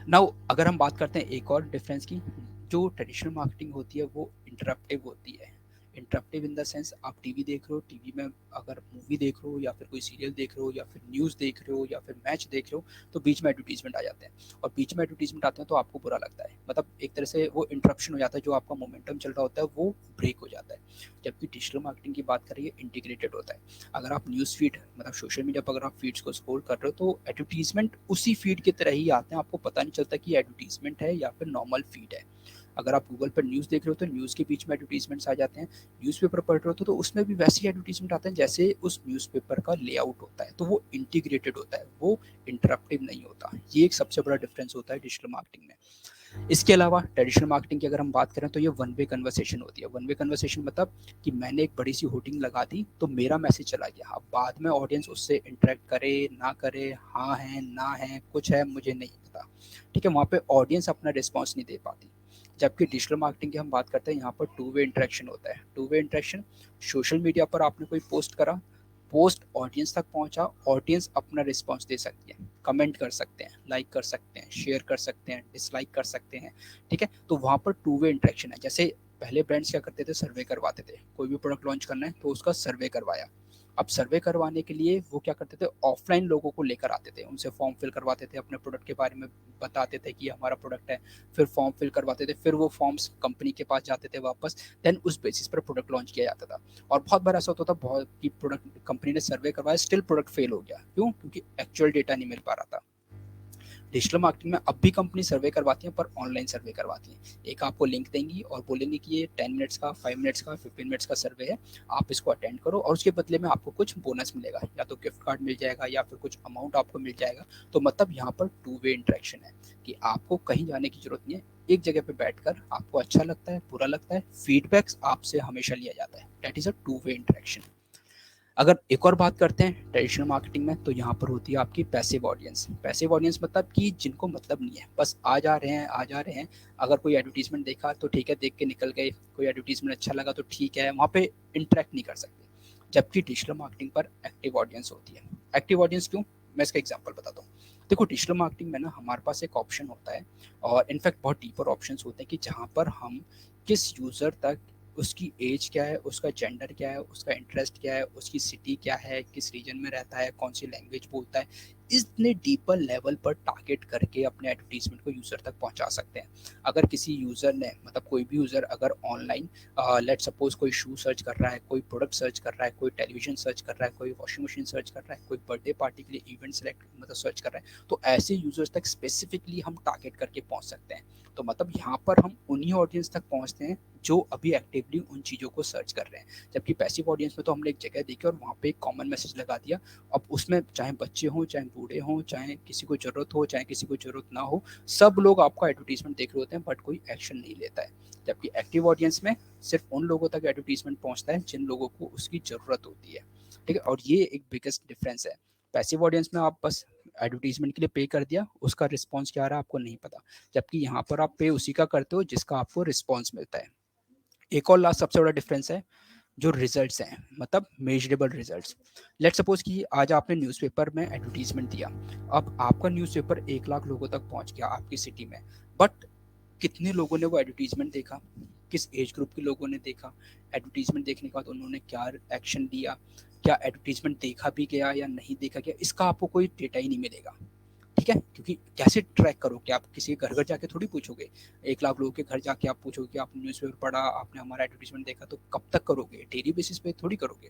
नाउ अगर हम बात करते हैं एक और डिफरेंस की, जो ट्रेडिशनल मार्केटिंग होती है वो इंटरप्टिव होती है। इंटरप्टिव इन द सेंस, आप टीवी देख रहे हो, टीवी में अगर मूवी देख रहे हो या फिर कोई सीरियल देख रहे हो या फिर न्यूज़ देख रहे हो या फिर मैच देख रहे हो, तो बीच में एडवर्टीजमेंट आ जाते हैं, और बीच में एडवर्टीजमेंट आते हैं तो आपको बुरा लगता है, मतलब एक तरह से वो इंटरप्शन हो जाता है, जो आपका मोमेंटम चल रहा होता है वो ब्रेक हो जाता है। जबकि डिजिटल मार्केटिंग की बात करें, इंटीग्रेटेड होता है। अगर आप न्यूज़ फीड, मतलब सोशल मीडिया पर अगर आप फीड्स को स्क्रॉल कर रहे हो तो एडवर्टीजमेंट उसी फीड की तरह ही आते हैं, आपको पता नहीं चलता कि एडवर्टीजमेंट है या फिर नॉर्मल फीड है। अगर आप गूगल पर न्यूज़ देख रहे हो तो न्यूज़ के बीच में एडवर्टीजमेंट्स आ जाते हैं, न्यूज़पेपर पढ़ रहे हो तो उसमें भी वैसे ही एडवर्टीजमेंट आते हैं जैसे उस न्यूज़पेपर का लेआउट होता है, तो वो इंटीग्रेटेड होता है, वो इंटरप्टिव नहीं होता। ये एक सबसे बड़ा डिफरेंस होता है डिजिटल मार्केटिंग में। इसके अलावा ट्रेडिशनल मार्केटिंग की अगर हम बात करें तो ये वन वे कन्वर्सेशन होती है। वन वे कन्वर्सेशन मतलब कि मैंने एक बड़ी सी होर्डिंग लगा दी तो मेरा मैसेज चला गया, अब बाद में ऑडियंस उससे इंटरेक्ट करे ना करे, हाँ है ना है, कुछ है मुझे नहीं पता। ठीक है, वहाँ पे ऑडियंस अपना रिस्पॉन्स नहीं दे पाती। जबकि डिजिटल मार्केटिंग की हम बात करते हैं, यहाँ पर टू वे इंटरेक्शन होता है। Two way interaction, social media पर आपने कोई पोस्ट करा, पोस्ट ऑडियंस तक पहुंचा, ऑडियंस अपना रिस्पॉन्स दे सकती है, कमेंट कर सकते हैं, लाइक कर सकते हैं, शेयर कर सकते हैं, डिसलाइक कर सकते हैं। ठीक है, तो वहाँ पर टू वे इंटरेक्शन है। जैसे पहले ब्रांड्स क्या करते थे, सर्वे करवाते थे, कोई भी प्रोडक्ट लॉन्च करना है तो उसका सर्वे करवाया। अब सर्वे करवाने के लिए वो क्या करते थे, ऑफलाइन लोगों को लेकर आते थे, उनसे फॉर्म फिल करवाते थे, अपने प्रोडक्ट के बारे में बताते थे कि हमारा प्रोडक्ट है, फिर फॉर्म फिल करवाते थे, फिर वो फॉर्म्स कंपनी के पास जाते थे वापस, देन उस बेसिस पर प्रोडक्ट लॉन्च किया जाता था। और बहुत बार ऐसा होता था, बहुत की प्रोडक्ट कंपनी ने सर्वे करवाया, स्टिल प्रोडक्ट फेल हो गया, क्यों? क्योंकि एक्चुअल डेटा नहीं मिल पा रहा था। डिजिटल मार्केटिंग में अब भी कंपनी सर्वे करवाती है, पर ऑनलाइन सर्वे करवाती है। एक आपको लिंक देंगी और बोलेंगे कि ये 10 मिनट्स का, 5 मिनट्स का, 15 मिनट्स का सर्वे है, आप इसको अटेंड करो और उसके बदले में आपको कुछ बोनस मिलेगा, या तो गिफ्ट कार्ड मिल जाएगा या फिर कुछ अमाउंट आपको मिल जाएगा। तो मतलब यहाँ पर टू वे इंटरेक्शन है कि आपको कहीं जाने की जरूरत नहीं है, एक जगह पे बैठकर आपको अच्छा लगता है, बुरा लगता है, फीडबैक्स आपसे हमेशा लिया जाता है। That is a two way interaction. अगर एक और बात करते हैं ट्रेडिशनल मार्केटिंग में, तो यहाँ पर होती है आपकी पैसिव ऑडियंस। पैसिव ऑडियंस मतलब कि जिनको मतलब नहीं है, बस आ जा रहे हैं, आ जा रहे हैं, अगर कोई एडवर्टीजमेंट देखा तो ठीक है, देख के निकल गए, कोई एडवर्टीजमेंट अच्छा लगा तो ठीक है, वहाँ पे इंटरेक्ट नहीं कर सकते। जबकि डिजिटल मार्केटिंग पर एक्टिव ऑडियंस होती है। एक्टिव ऑडियंस क्यों? मैं इसका एग्जाम्पल बताता हूँ। देखो, डिजिटल मार्केटिंग में ना हमारे पास एक ऑप्शन होता है, और इनफैक्ट बहुत डीपर ऑप्शन होते हैं कि जहाँ पर हम किस यूज़र तक, उसकी एज क्या है, उसका जेंडर क्या है, उसका इंटरेस्ट क्या है, उसकी सिटी क्या है, किस रीजन में रहता है, कौन सी लैंग्वेज बोलता है, इतने डीपर लेवल पर टारगेट करके अपने एडवर्टीजमेंट को यूज़र तक पहुंचा सकते हैं। अगर किसी यूज़र ने, मतलब कोई भी यूज़र अगर ऑनलाइन, लेट सपोज कोई शू सर्च कर रहा है, कोई प्रोडक्ट सर्च कर रहा है, कोई टेलीविजन सर्च कर रहा है, कोई वॉशिंग मशीन सर्च कर रहा है, कोई बर्थडे पार्टी के लिए इवेंट सेलेक्ट मतलब सर्च कर रहा है, तो ऐसे यूज़र्स तक स्पेसिफिकली हम टारगेट करके पहुंच सकते हैं। तो मतलब यहाँ पर हम उन्हीं ऑडियंस तक पहुँचते हैं जो अभी एक्टिवली उन चीज़ों को सर्च कर रहे हैं। जबकि पैसिव ऑडियंस में तो हमने एक जगह देखी और वहाँ पे एक कॉमन मैसेज लगा दिया, अब उसमें चाहे बच्चे हों, चाहे बूढ़े हों, चाहे किसी को ज़रूरत हो, चाहे किसी को ज़रूरत ना हो, सब लोग आपका एडवर्टीजमेंट देख रहे होते हैं, बट कोई एक्शन नहीं लेता है। जबकि एक्टिव ऑडियंस में सिर्फ उन लोगों तक एडवर्टीजमेंट पहुँचता है जिन लोगों को उसकी ज़रूरत होती है। ठीक है, और ये एक बिगेस्ट डिफरेंस है। पैसिव ऑडियंस में आप बस एडवर्टीजमेंट के लिए पे कर दिया, उसका रिस्पॉन्स क्या आ रहा है आपको नहीं पता। जबकि यहाँ पर आप पे उसी का करते हो जिसका आपको रिस्पॉन्स मिलता है। एक और लास्ट सबसे बड़ा डिफरेंस है, जो रिजल्ट्स हैं, मतलब मेजरेबल रिजल्ट्स। लेट सपोज कि आज आपने न्यूज़पेपर में एडवर्टीजमेंट दिया, अब आपका न्यूज़पेपर 1 लाख लोगों तक पहुंच गया आपकी सिटी में, बट कितने लोगों ने वो एडवर्टीजमेंट देखा, किस एज ग्रुप के लोगों ने देखा, एडवर्टीजमेंट देखने के बाद उन्होंने क्या एक्शन लिया, क्या एडवर्टीजमेंट देखा भी गया या नहीं देखा गया, इसका आपको कोई डेटा ही नहीं मिलेगा। ठीक है, क्योंकि कैसे ट्रैक करोगे, आप किसी के घर घर जाके थोड़ी पूछोगे, 1 लाख लोगों के घर जाके आप पूछोगे कि आपने न्यूज़पेपर पढ़ा, आपने हमारा एडवर्टीजमेंट देखा, तो कब तक करोगे, डेली बेसिस पे थोड़ी करोगे।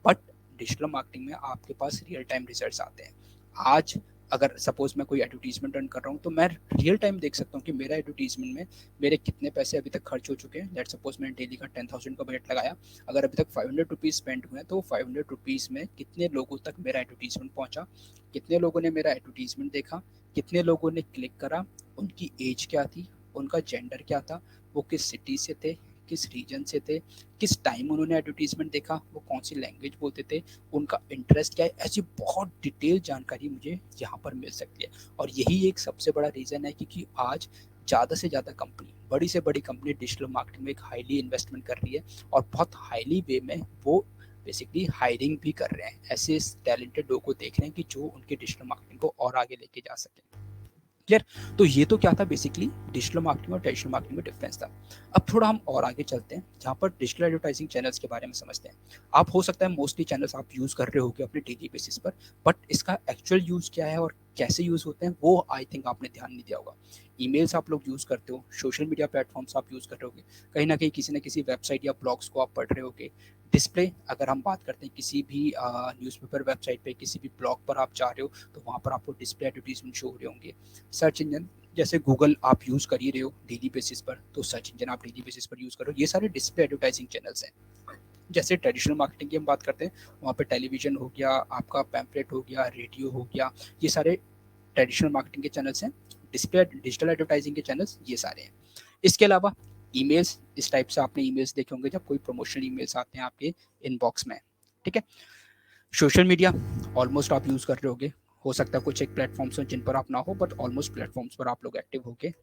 बट डिजिटल मार्केटिंग में आपके पास रियल टाइम रिजल्ट्स आते हैं। आज अगर सपोज मैं कोई एडवर्टीजमेंट रन कर रहा हूँ तो मैं रियल टाइम देख सकता हूँ कि मेरा एडवर्टीजमेंट में मेरे कितने पैसे अभी तक खर्च हो चुके हैं। लेट सपोज मैंने डेली का 10,000 का बजट लगाया, अगर अभी तक 500 रुपीज़ स्पेंड हुए हैं तो 500 रुपीज़ में कितने लोगों तक मेरा एडवर्टीजमेंट पहुंचा, कितने लोगों ने मेरा एडवर्टीजमेंट देखा, कितने लोगों ने क्लिक करा, उनकी एज क्या थी, उनका जेंडर क्या था, वो किस सिटी से थे, किस रीजन से थे, किस टाइम उन्होंने एडवर्टीजमेंट देखा, वो कौन सी लैंग्वेज बोलते थे, उनका इंटरेस्ट क्या है। ऐसी बहुत डिटेल जानकारी मुझे यहाँ पर मिल सकती है। और यही एक सबसे बड़ा रीज़न है क्योंकि आज ज़्यादा से ज़्यादा कंपनी, बड़ी से बड़ी कंपनी डिजिटल मार्केटिंग में एक हाईली इन्वेस्टमेंट कर रही है और बहुत हाईली वे में वो बेसिकली हायरिंग भी कर रहे हैं, ऐसे टैलेंटेड लोगों को देख रहे हैं कि जो उनके डिजिटल मार्केटिंग को और आगे लेके जा सके। क्लियर? तो ये तो क्या था बेसिकली डिजिटल मार्केटिंग और ट्रेडिशनल मार्केटिंग में डिफरेंस था। अब थोड़ा हम और आगे चलते हैं जहाँ पर डिजिटल एडवर्टाइजिंग चैनल्स के बारे में समझते हैं। आप हो सकता है मोस्टली चैनल्स आप यूज़ कर रहे होगे अपने डेली बेसिस पर, बट इसका एक्चुअल यूज़ क्या है और कैसे यूज़ होते हैं वो आई थिंक आपने ध्यान नहीं दिया होगा। ईमेल्स आप लोग यूज़ करते हो, सोशल मीडिया प्लेटफॉर्म्स आप यूज़ कर रहे होगे, कहीं ना कहीं किसी न किसी वेबसाइट या ब्लॉग्स को आप पढ़ रहे होगे। डिस्प्ले अगर हम बात करते हैं किसी भी न्यूज़पेपर वेबसाइट पे, किसी भी ब्लॉग पर आप जा रहे हो तो वहाँ पर आपको डिस्प्ले एडवर्टीजमेंट शो हो रहे होंगे। सर्च इंजन जैसे गूगल आप यूज़ कर ही रहे हो डेली बेसिस पर, तो सर्च इंजन आप डेली बेसिस पर यूज़ करो, ये सारे डिस्प्ले एडवर्टाइजिंग चैनल्स हैं। जैसे ट्रेडिशनल मार्केटिंग की हम बात करते हैं, वहाँ पे टेलीविजन हो गया, आपका पैम्पलेट हो गया, रेडियो हो गया, ये सारे ट्रेडिशनल मार्केटिंग के चैनल्स हैं। डिस्प्ले डिजिटल एडवर्टाइजिंग के चैनल्स ये सारे हैं। इसके अलावा ईमेल्स, इस टाइप से आपने ईमेल्स देखे होंगे जब कोई प्रमोशनल ईमेल्स आते हैं आपके इनबॉक्स में। ठीक है। सोशल मीडिया ऑलमोस्ट आप यूज़ कर रहे होगे, हो सकता है कुछ एक प्लेटफॉर्म्स हो जिन पर आप ना हो, बट ऑलमोस्ट प्लेटफॉर्म्स पर आप लोग एक्टिव होके।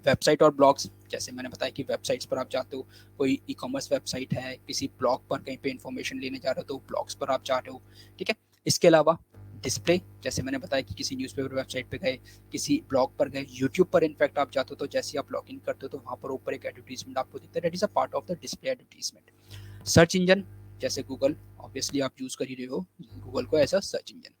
वेबसाइट और ब्लॉग्स, जैसे मैंने बताया कि वेबसाइट्स पर आप जाते हो, कोई ई कॉमर्स वेबसाइट है, किसी ब्लॉग पर कहीं पे इन्फॉर्मेशन लेने जा रहे हो तो ब्लॉग्स पर आप जा रहे हो। ठीक है। इसके अलावा डिस्प्ले, जैसे मैंने बताया कि किसी न्यूज़पेपर वेबसाइट पे गए, किसी ब्लॉग पर गए, यूट्यूब पर इनफैक्ट आप जाते हो तो जैसे आप लॉग इन करते हो तो वहाँ पर ऊपर एक एडवर्टीजमेंट आपको दिखता है, that is a part of the display advertisement. Search engine जैसे गूगल, ऑब्वियसली आप यूज़ कर ही रहे हो गूगल को एज अ सर्च इंजन।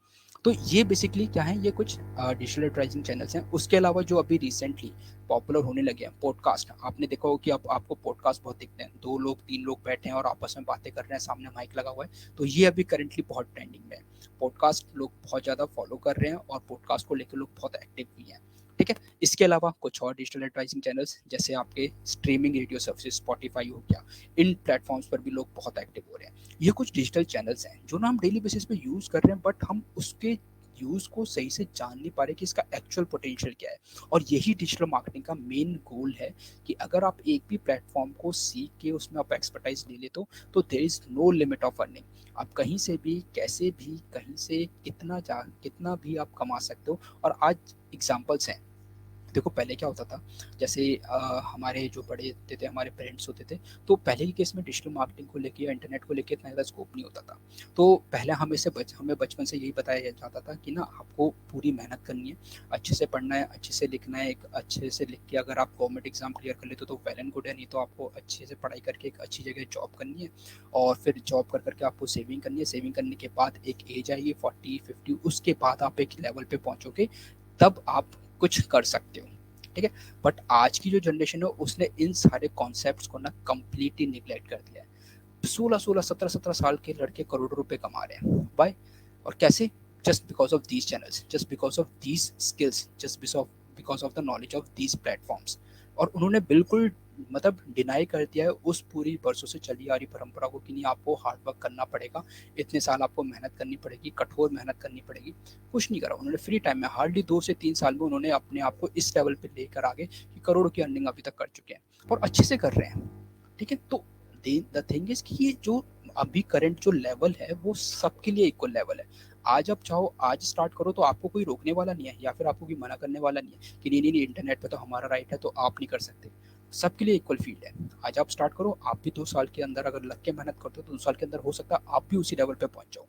तो ये बेसिकली क्या है, ये कुछ डिजिटल एडवर्टाइजिंग चैनल्स हैं। उसके अलावा जो अभी रिसेंटली पॉपुलर होने लगे हैं, पॉडकास्ट, आपने देखा हो कि अब आपको पॉडकास्ट बहुत दिखते हैं, 2 लोग 3 लोग बैठे हैं और आपस में बातें कर रहे हैं, सामने माइक लगा हुआ है, तो ये अभी करेंटली बहुत ट्रेंडिंग में है। पॉडकास्ट लोग बहुत ज़्यादा फॉलो कर रहे हैं और पॉडकास्ट को लेकर लोग बहुत एक्टिव भी हैं। ठीक है। इसके अलावा कुछ और डिजिटल एडवर्टाइजिंग चैनल्स जैसे आपके स्ट्रीमिंग रेडियो सर्विस, स्पॉटिफाई हो गया, इन प्लेटफॉर्म्स पर भी लोग बहुत एक्टिव हो रहे हैं। ये कुछ डिजिटल चैनल्स हैं जो ना हम डेली बेसिस पे यूज़ कर रहे हैं, बट हम उसके यूज़ को सही से जान नहीं पा रहे कि इसका एक्चुअल पोटेंशियल क्या है। और यही डिजिटल मार्केटिंग का मेन गोल है कि अगर आप एक भी प्लेटफॉर्म को सीख के उसमें आप एक्सपर्टाइज ले लेते हो तो there is no limit of earning. आप कहीं से भी, कैसे भी, कहीं से कितना भी आप कमा सकते हो। और आज एग्जाम्पल्स हैं। देखो पहले क्या होता था, जैसे हमारे जो बड़े होते थे, हमारे पेरेंट्स होते थे, तो पहले के केस में डिजिटल मार्केटिंग को लेके या इंटरनेट को लेके इतना ज़्यादा स्कोप नहीं होता था। तो पहले हमें बचपन से यही बताया जाता था कि ना आपको पूरी मेहनत करनी है, अच्छे से पढ़ना है, अच्छे से लिखना है, एक अच्छे से लिख के अगर आप गवर्नमेंट एग्जाम क्लियर कर लेते हो तो वेल एंड गुड है, नहीं तो आपको अच्छे से पढ़ाई करके एक अच्छी जगह जॉब करनी है और फिर जॉब कर करके आपको सेविंग करनी है। सेविंग करने के बाद एक एज आएगी 40-50, उसके बाद आप एक लेवल पे पहुंचोगे, तब आप कुछ कर सकते हो। ठीक है। बट आज की जो जनरेशन है उसने इन सारे कॉन्सेप्ट्स को ना कंप्लीटली निगलेक्ट कर दिया है। 16-16, 17-17 साल के लड़के करोड़ों रुपए कमा रहे हैं, बाय, और कैसे? Just because of these channels, just because of these skills, just because of the knowledge of these platforms. और उन्होंने बिल्कुल मतलब डिनाई कर दिया है उस पूरी बरसों से चली आ रही परंपरा को कि नहीं आपको हार्ड वर्क करना पड़ेगा, इतने साल आपको मेहनत करनी पड़ेगी, कठोर मेहनत करनी पड़ेगी। कुछ नहीं करा उन्होंने, फ्री टाइम में हार्डली 2 से 3 साल में उन्होंने अपने आप को इस लेवल पे लेकर आगे कि करोड़ों की अर्निंग अभी तक कर चुके हैं और अच्छे से कर रहे हैं। ठीक है। तो द थिंग इज कि ये जो अभी करंट जो लेवल है वो सबके लिए इक्वल लेवल है। आज आप चाहो आज स्टार्ट करो तो आपको कोई रोकने वाला नहीं है या फिर आपको कोई मना करने वाला नहीं है कि नहीं नहीं नहीं इंटरनेट पे तो हमारा राइट है तो आप नहीं कर सकते। सबके लिए इक्वल फील्ड है। आज आप स्टार्ट करो, आप भी 2 साल के अंदर अगर लग के मेहनत करते हो तो 2 साल के अंदर हो सकता है आप भी उसी लेवल पे पहुंच जाओ।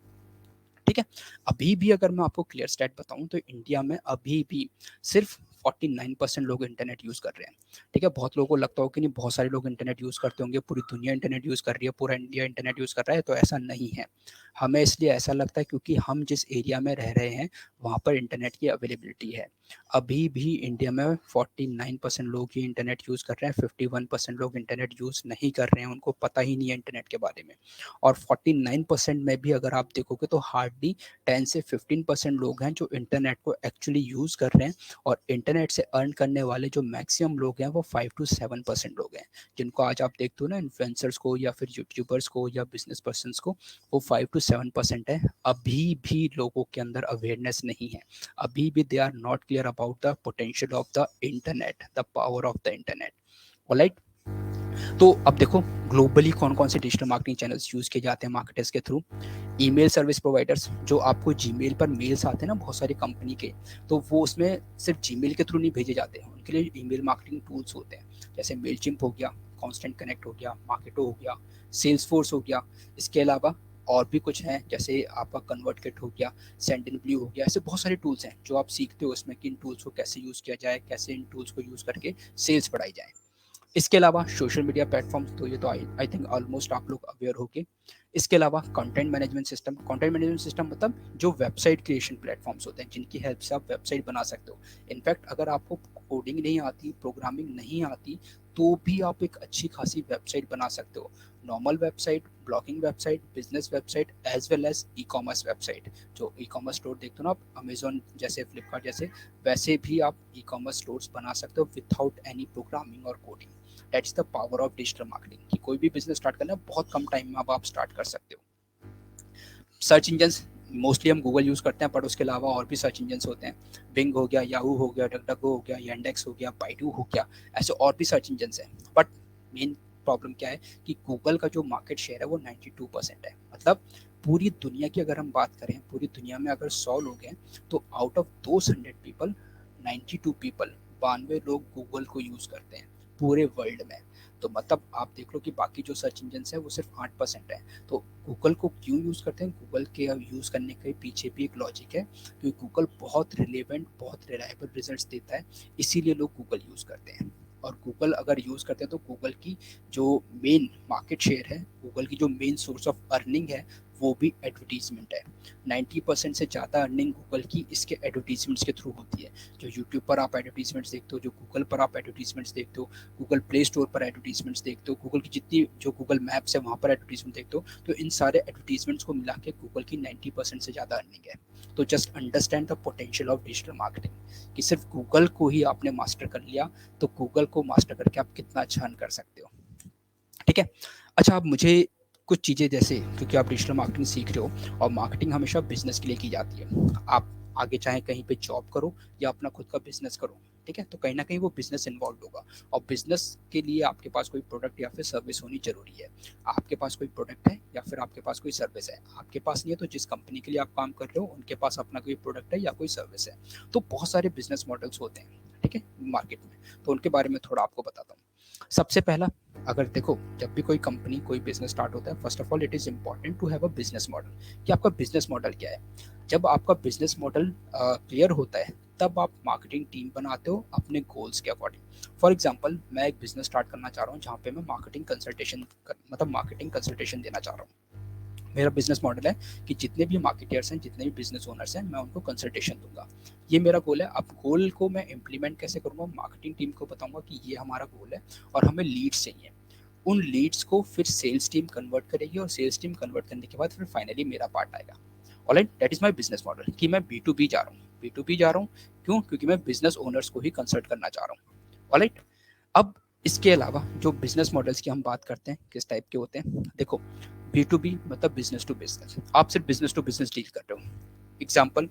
ठीक है। अभी भी अगर मैं आपको क्लियर स्टैट बताऊं तो इंडिया में अभी भी सिर्फ 49% लोग इंटरनेट यूज़ कर रहे हैं। ठीक है। बहुत लोगों को लगता हो कि नहीं बहुत सारे लोग इंटरनेट यूज़ करते होंगे, पूरी दुनिया इंटरनेट यूज़ कर रही है, पूरा इंडिया इंटरनेट यूज़ कर रहा है, तो ऐसा नहीं है। हमें इसलिए ऐसा लगता है क्योंकि हम जिस एरिया में रह रहे हैं वहाँ पर इंटरनेट की अवेलेबिलिटी है। अभी भी इंडिया में 49% लोग ही इंटरनेट यूज़ कर रहे हैं, 51% लोग इंटरनेट यूज़ नहीं कर रहे हैं, उनको पता ही नहीं है इंटरनेट के बारे में। और 49% में भी अगर आप देखोगे तो हार्डली 10 से 15% लोग हैं जो इंटरनेट को एक्चुअली यूज़ कर रहे हैं। और इंटरनेट से अर्न करने वाले जो मैक्सिमम लोग हैं वो 5 to 7% लोग हैं, जिनको आज आप देखते हो ना, इन्फ्लुएंसर्स को या फिर यूट्यूबर्स को या बिजनेस पर्सन को, वो 5 to 7% है। अभी भी लोगों के अंदर अवेयरनेस नहीं है, अभी भी they are not clear about the potential of the internet, the power of the internet. Alright, तो अब देखो ग्लोबली कौन कौन से डिजिटल मार्केटिंग चैनल्स यूज किए जाते हैं मार्केटर्स के थ्रू। ईमेल सर्विस प्रोवाइडर्स, जो आपको जीमेल पर मेल्स आते हैं ना बहुत सारी कंपनी के, तो वो उसमें सिर्फ जीमेल के थ्रू नहीं भेजे जाते हैं, उनके लिए ईमेल मार्केटिंग टूल्स होते हैं, जैसे मेलचिम्प हो गया, कॉन्स्टेंट कनेक्ट हो गया, मार्केटो हो गया, सेल्स फोर्स हो गया। इसके अलावा और भी कुछ हैं, जैसे आपका कन्वर्ट किट हो गया, सेंडनब्ल्यू हो गया। ऐसे बहुत सारे टूल्स हैं जो आप सीखते हो इसमें कि इन टूल्स को कैसे यूज़ किया जाए, कैसे इन टूल्स को यूज़ करके सेल्स बढ़ाई जाए। इसके अलावा सोशल मीडिया प्लेटफॉर्म्स, तो ये तो आई थिंक ऑलमोस्ट आप लोग अवेयर होंगे। इसके अलावा content management system, content management system मतलब जो वेबसाइट क्रिएशन प्लेटफॉर्म्स होते हैं जिनकी हेल्प से आप वेबसाइट बना सकते हो। इनफैक्ट अगर आपको कोडिंग नहीं आती, प्रोग्रामिंग नहीं आती, तो भी आप एक अच्छी खासी वेबसाइट बना सकते हो। Normal website, blogging website, business website, as well as e commerce website. जो ई कॉमर्स स्टोर देखते हो ना आप, अमेजोन जैसे, फ्लिपकार्ट जैसे, वैसे भी आप ई कॉमर्स स्टोर्स बना सकते हो विदाउट एनी प्रोग्रामिंग और coding. That's the power of digital marketing, कि कोई भी बिजनेस स्टार्ट करना है बहुत कम टाइम में अब आप स्टार्ट कर सकते हो। सर्च इंजन, मोस्टली हम गूगल यूज़ करते हैं, बट उसके अलावा और भी सर्च इंजन होते हैं। बिंग हो गया, याहू हो गया, डकडको हो गया, यांडेक्स हो गया, बाइडू हो गया, ऐसे और भी सर्च इंजन हैं। बट मेन प्रॉब्लम क्या है कि गूगल का जो मार्केट शेयर है वो 92% है। मतलब पूरी दुनिया की अगर हम बात करें, पूरी दुनिया में अगर 100 लोग हैं, तो out of those 100 people, 92 people, 92 लोग गूगल को यूज़ करते हैं पूरे वर्ल्ड में। तो मतलब आप देख लो कि बाकी जो सर्च इंजन है वो सिर्फ 8% है। तो गूगल को क्यों यूज़ करते हैं? गूगल के यूज़ करने के पीछे भी एक लॉजिक है, क्योंकि गूगल बहुत रिलेवेंट, बहुत रिलायबल रिजल्ट्स देता है, इसीलिए लोग गूगल यूज़ करते हैं। और गूगल अगर यूज़ करते हैं तो गूगल की जो मेन मार्केट शेयर है, गूगल की जो मेन सोर्स ऑफ अर्निंग है, वो भी एडवर्टीजमेंट है। 90% से ज़्यादा अर्निंग गूगल की इसके एडवर्टीजमेंट्स के थ्रू होती है। जो यूट्यूब पर आप एडवर्टीजमेंट्स देखते हो, जो गूगल पर आप एडवर्टीजमेंट्स देखते हो, गूगल प्ले स्टोर पर एडवर्टीजमेंट्स देखते हो, गूगल की जितनी जो गूगल मैप्स है वहाँ पर एडवर्टीजमेंट देखते हो, तो इन सारे एडवर्टीजमेंट्स को मिला के गूगल की 90% से ज़्यादा अर्निंग है। तो just understand the potential of digital marketing, कि सिर्फ गूगल को ही आपने मास्टर कर लिया, तो गूगल को मास्टर करके आप कितना अच्छा अर्न कर सकते हो। ठीक है। अच्छा, अब मुझे कुछ चीज़ें, जैसे क्योंकि आप डिजिटल मार्केटिंग सीख रहे हो और मार्केटिंग हमेशा बिजनेस के लिए की जाती है, आप आगे चाहे कहीं पे जॉब करो या अपना खुद का बिजनेस करो, ठीक है, तो कहीं ना कहीं वो बिजनेस इन्वॉल्व होगा। और बिजनेस के लिए आपके पास कोई प्रोडक्ट या फिर सर्विस होनी जरूरी है। आपके पास कोई प्रोडक्ट है या फिर आपके पास कोई सर्विस है, आपके पास नहीं है तो जिस कंपनी के लिए आप काम कर रहे हो उनके पास अपना कोई प्रोडक्ट है या कोई सर्विस है। तो बहुत सारे बिजनेस मॉडल्स होते हैं, ठीक है, मार्केट में। तो उनके बारे में थोड़ा आपको बताता हूँ। सबसे पहला, अगर देखो, जब भी कोई कंपनी, कोई बिजनेस स्टार्ट होता है, first of all it is important to have a business model, कि आपका बिजनेस मॉडल क्या है। जब आपका बिजनेस मॉडल क्लियर होता है, तब आप मार्केटिंग टीम बनाते हो अपने गोल्स के अकॉर्डिंग। फॉर एग्जांपल, मैं एक बिजनेस स्टार्ट करना चाह रहा हूँ जहाँ पे मैं मार्केटिंग कंसल्टेशन, मतलब मार्केटिंग कंसल्टेशन देना चाह रहा हूँ। मेरा बिजनेस मॉडल है कि जितने भी मार्केटियर्स हैं, जितने भी बिजनेस ओनर्स हैं, मैं उनको कंसल्टेशन दूंगा। ये मेरा गोल है। अब गोल को मैं इम्प्लीमेंट कैसे करूँगा? मार्केटिंग टीम को बताऊंगा कि ये हमारा गोल है और हमें लीड्स चाहिए। उन लीड्स को फिर सेल्स टीम कन्वर्ट करेगी और सेल्स टीम कन्वर्ट करने के बाद फिर फाइनली मेरा पार्ट आएगा। Alright, that is my business model, कि मैं बी टू बी जा रहा हूँ। बी टू बी जा रहा हूँ क्यों? क्योंकि मैं बिजनेस ओनर्स को ही कंसल्ट करना चाह रहा हूँ। ऑलराइट, अब इसके अलावा जो बिजनेस मॉडल्स की हम बात करते हैं किस टाइप के होते हैं, देखो, बी टू बी मतलब बिजनेस टू बिजनेस, आप सिर्फ बिजनेस टू बिजनेस डील कर रहे हो। एग्जाम्पल,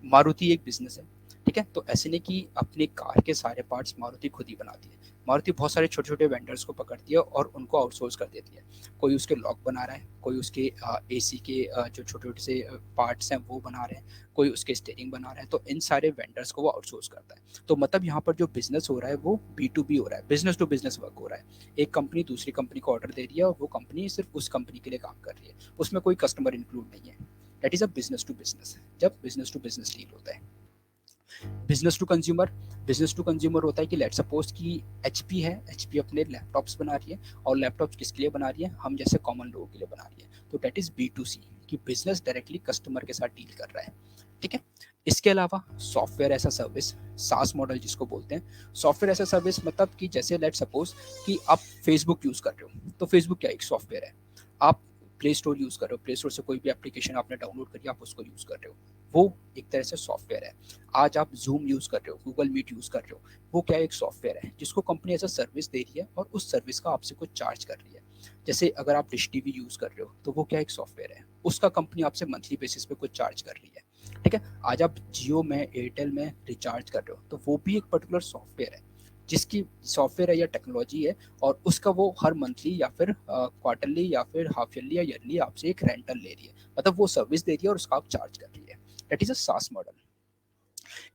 मारुति एक बिजनेस है, ठीक है, तो ऐसे नहीं कि अपने कार के सारे पार्ट्स मारुति खुद ही बनाती है। मारुति बहुत सारे छोटे छोटे वेंडर्स को पकड़ती है और उनको आउटसोर्स कर देती है। कोई उसके लॉक बना रहा है, कोई उसके एसी के जो छोटे छोटे से पार्ट्स हैं वो बना रहे हैं, कोई उसके स्टीयरिंग बना रहा है। तो इन सारे वेंडर्स को वो आउटसोर्स करता है। तो मतलब यहाँ पर जो बिजनेस हो रहा है वो बी टू बी हो रहा है, बिजनेस टू बिजनेस वर्क हो रहा है। एक कंपनी दूसरी कंपनी को ऑर्डर दे रही है और वो कंपनी सिर्फ उस कंपनी के लिए काम कर रही है, उसमें कोई कस्टमर इंक्लूड नहीं है। That is a business to business, जब बिजनेस टू बिजनेस डील होता है। Business to consumer, business to consumer होता है कि लेट सपोज कि एचपी है, एचपी अपने लैपटॉप्स बना रही है, और लैपटॉप्स किसके लिए बना रही है? हम जैसे कॉमन लोगों के लिए बना रही है। तो दैट इज बी टू सी, कि बिजनेस डायरेक्टली कस्टमर के साथ डील कर रहा है। ठीक है। इसके अलावा सॉफ्टवेयर एज अ सर्विस, सास मॉडल जिसको बोलते हैं। सॉफ्टवेयर एज अ सर्विस मतलब कि जैसे लेट सपोज कि आप फेसबुक यूज़ कर रहे हो, तो फेसबुक क्या एक सॉफ्टवेयर है। आप प्ले स्टोर यूज़ कर रहे हो, प्ले स्टोर से कोई भी एप्लीकेशन आपने डाउनलोड करी, आप उसको यूज़ कर रहे हो, वो एक तरह से सॉफ्टवेयर है। आज आप जूम यूज़ कर रहे हो, गूगल मीट यूज़ कर रहे हो, वो क्या एक सॉफ्टवेयर है जिसको कंपनी एज अ सर्विस दे रही है और उस सर्विस का आपसे कुछ चार्ज कर रही है। जैसे अगर आप डिश टीवी यूज़ कर रहे हो, तो वो क्या एक सॉफ्टवेयर है, उसका कंपनी आपसे मंथली बेसिस पे कुछ चार्ज कर रही है। ठीक है। आज आप जियो में, एयरटेल में रिचार्ज कर रहे हो, तो वो भी एक पर्टिकुलर सॉफ्टवेयर है, जिसकी सॉफ्टवेयर है या टेक्नोलॉजी है, और उसका वो हर मंथली या फिर क्वार्टरली या फिर हाफ ईयरली या ईयरली आपसे एक रेंटल ले रही है, मतलब वो सर्विस दे रही है और उसका आप चार्ज कर रही है। दैट इज अ सास मॉडल।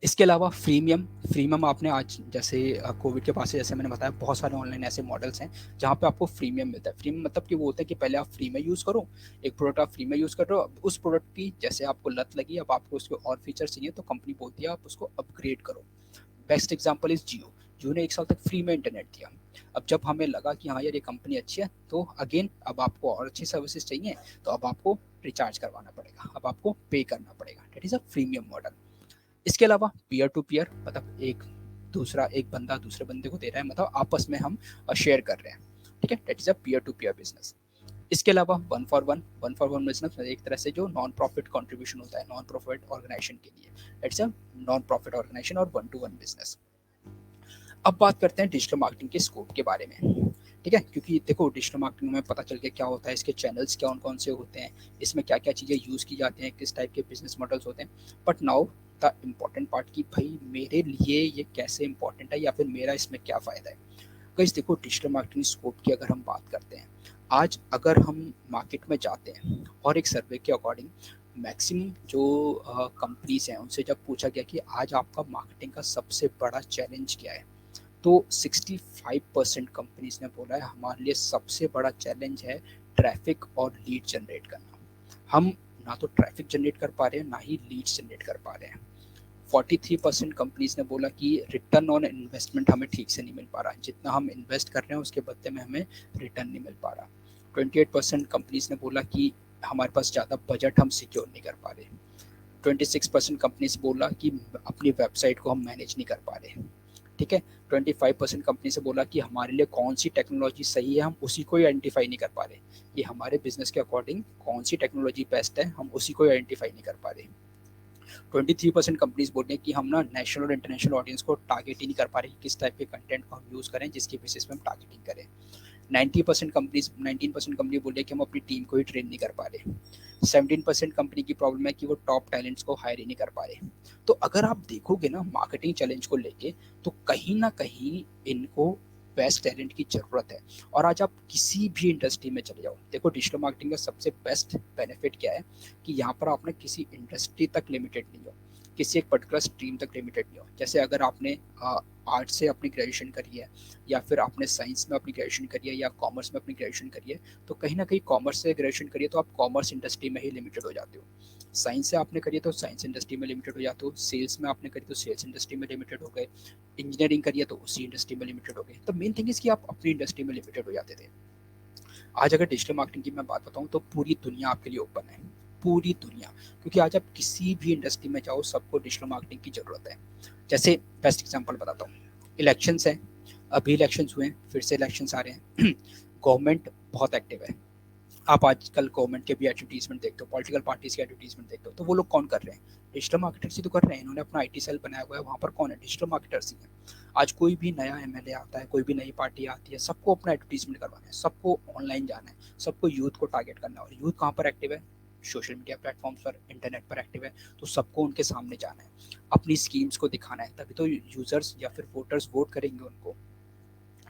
इसके अलावा फ्रीमियम, फ्रीमियम आपने आज जैसे कोविड के पास से जैसे मैंने बताया, बहुत सारे ऑनलाइन ऐसे मॉडल्स हैं जहाँ पे आपको फ्रीमियम मिलता है। फ्रीमियम मतलब कि वो होता है कि पहले आप फ्री में यूज़ करो, एक प्रोडक्ट आप फ्री में यूज़ कर रहे हो, अब उस प्रोडक्ट की जैसे आपको लत लगी, अब आपको उसके और फीचर्स चाहिए, तो कंपनी बोलती है आप उसको अपग्रेड करो। बेस्ट एग्जाम्पल इज जियो। जियो ने एक साल तक फ्री में इंटरनेट दिया। अब जब हमें लगा कि हाँ यार ये कंपनी अच्छी है, तो अगेन अब आपको और अच्छी सर्विसेज चाहिए, तो अब आपको रिचार्ज करवाना पड़ेगा, अब आपको पे करना पड़ेगा। That is a premium model. इसके अलावा पीयर टू पीयर, मतलब एक बंदा दूसरे बंदे को दे रहा है, मतलब आपस में हम शेयर कर रहे हैं। ठीक है, that is a peer to peer business. इसके अलावा वन फॉर वन बिजनेस एक तरह से जो नॉन प्रॉफिट कंट्रीब्यूशन होता है नॉन प्रॉफिट ऑर्गेनाइजेशन के लिए, that's a non profit organisation और वन टू वन बिजनेस। अब बात करते हैं डिजिटल मार्केटिंग के स्कोप के बारे में। ठीक है, क्योंकि देखो डिजिटल मार्केटिंग में पता चल गया क्या होता है, इसके चैनल्स कौन कौन से होते हैं, इसमें क्या क्या चीज़ें यूज़ की जाती हैं, किस टाइप के बिजनेस मॉडल्स होते हैं। But now the important part कि भाई मेरे लिए ये कैसे इंपॉर्टेंट है या फिर मेरा इसमें क्या फ़ायदा है। गाइस देखो, डिजिटल मार्केटिंग स्कोप की अगर हम बात करते हैं, आज अगर हम मार्केट में जाते हैं और एक सर्वे के अकॉर्डिंग मैक्सिमम जो कंपनीज हैं उनसे जब पूछा गया कि आज आपका मार्केटिंग का सबसे बड़ा चैलेंज क्या है, तो 65% कंपनीज ने बोला है हमारे लिए सबसे बड़ा चैलेंज है ट्रैफिक और लीड जनरेट करना। हम ना तो ट्रैफिक जनरेट कर पा रहे हैं, ना ही लीड्स जनरेट कर पा रहे हैं। 43% कंपनीज ने बोला कि रिटर्न ऑन इन्वेस्टमेंट हमें ठीक से नहीं मिल पा रहा, जितना हम इन्वेस्ट कर रहे हैं उसके बदले में हमें रिटर्न नहीं मिल पा रहा। 28% कंपनीज ने बोला कि हमारे पास ज़्यादा बजट हम सिक्योर नहीं कर पा रहे। 26% कंपनीज बोला कि अपनी वेबसाइट को हम मैनेज नहीं कर पा रहे। ठीक है। 25% कंपनी से बोला कि हमारे लिए कौन सी टेक्नोलॉजी सही है, हम उसी को ही आइडेंटिफाई नहीं कर पा रहे, ये हमारे बिजनेस के अकॉर्डिंग कौन सी टेक्नोलॉजी बेस्ट है, हम उसी को आइडेंटिफाई नहीं कर पा रहे। 23% कंपनीज बोल रही हैं कि हम ना नेशनल और इंटरनेशनल ऑडियंस को टारगेट ही नहीं कर पा रहे, किस टाइप के कंटेंट को हम यूज़ करें जिसकी बेसिस पे हम टारगेटिंग करें। 19% कंपनी बोल रही है कि हम अपनी टीम को ही ट्रेन नहीं कर पा रहे। 17% कंपनी की प्रॉब्लम है कि वो टॉप टैलेंट्स को हायर ही नहीं कर पा रहे। तो अगर आप देखोगे ना मार्केटिंग चैलेंज को लेके, तो कहीं ना कहीं इनको बेस्ट टैलेंट की ज़रूरत है। और आज आप किसी भी इंडस्ट्री में चले जाओ, देखो डिजिटल मार्केटिंग का सबसे बेस्ट बेनिफिट क्या है कि यहाँ पर आपने किसी इंडस्ट्री तक लिमिटेड नहीं हो, किसी एक पर्टिकुलर स्ट्रीम तक लिमिटेड नहीं हो। जैसे अगर आपने आर्ट से अपनी ग्रेजुएशन करी है, या फिर आपने साइंस में अपनी ग्रेजुएशन करी है, या कॉमर्स में अपनी ग्रेजुएशन करी है, तो कहीं ना कहीं कॉमर्स से ग्रेजुएशन करिए तो आप कॉमर्स इंडस्ट्री में ही लिमिटेड हो जाते हो। साइंस से आपने करिए तो साइंस इंडस्ट्री में लिमिटेड हो जाते हो, सेल्स में आपने करी तो सेल्स इंडस्ट्री में लिमिटेड हो गए, इंजीनियरिंग करिए तो उसी इंडस्ट्री में लिमिटेड हो गए। तो मेन थिंग इज कि आप अपनी इंडस्ट्री में लिमिटेड हो जाते थे। आज अगर डिजिटल मार्केटिंग की मैं बात बताऊँ तो पूरी दुनिया आपके लिए ओपन है, पूरी दुनिया। क्योंकि आज आप किसी भी इंडस्ट्री में जाओ, सबको डिजिटल मार्केटिंग की ज़रूरत है। जैसे बेस्ट एग्जांपल बताता हूँ, इलेक्शंस है, अभी इलेक्शंस हुए हैं, फिर से इलेक्शंस आ रहे हैं। गवर्नमेंट बहुत एक्टिव है। आप आजकल गवर्नमेंट के भी एडवर्टीजमेंट देखते हो, पॉलिटिकल पार्टीज के एडवर्टीजमेंट देखते हो, तो वो लोग कौन कर रहे हैं, डिजिटल मार्केटर्स ही तो कर रहे हैं। इन्होंने अपना आईटी सेल बनाया हुआ है, वहाँ पर कौन है, डिजिटल मार्केटर्स ही है। आज कोई भी नया एमएलए आता है, कोई भी नई पार्टी आती है, सबको अपना एडवर्टीजमेंट करवाना है, सबको ऑनलाइन जाना है, सबको यूथ को टारगेट करना है। और यूथ कहाँ पर एक्टिव है, सोशल मीडिया प्लेटफॉर्म्स पर, इंटरनेट पर एक्टिव है। तो सबको उनके सामने जाना है, अपनी स्कीम्स को दिखाना है, तभी तो यूजर्स या फिर वोटर्स वोट करेंगे उनको।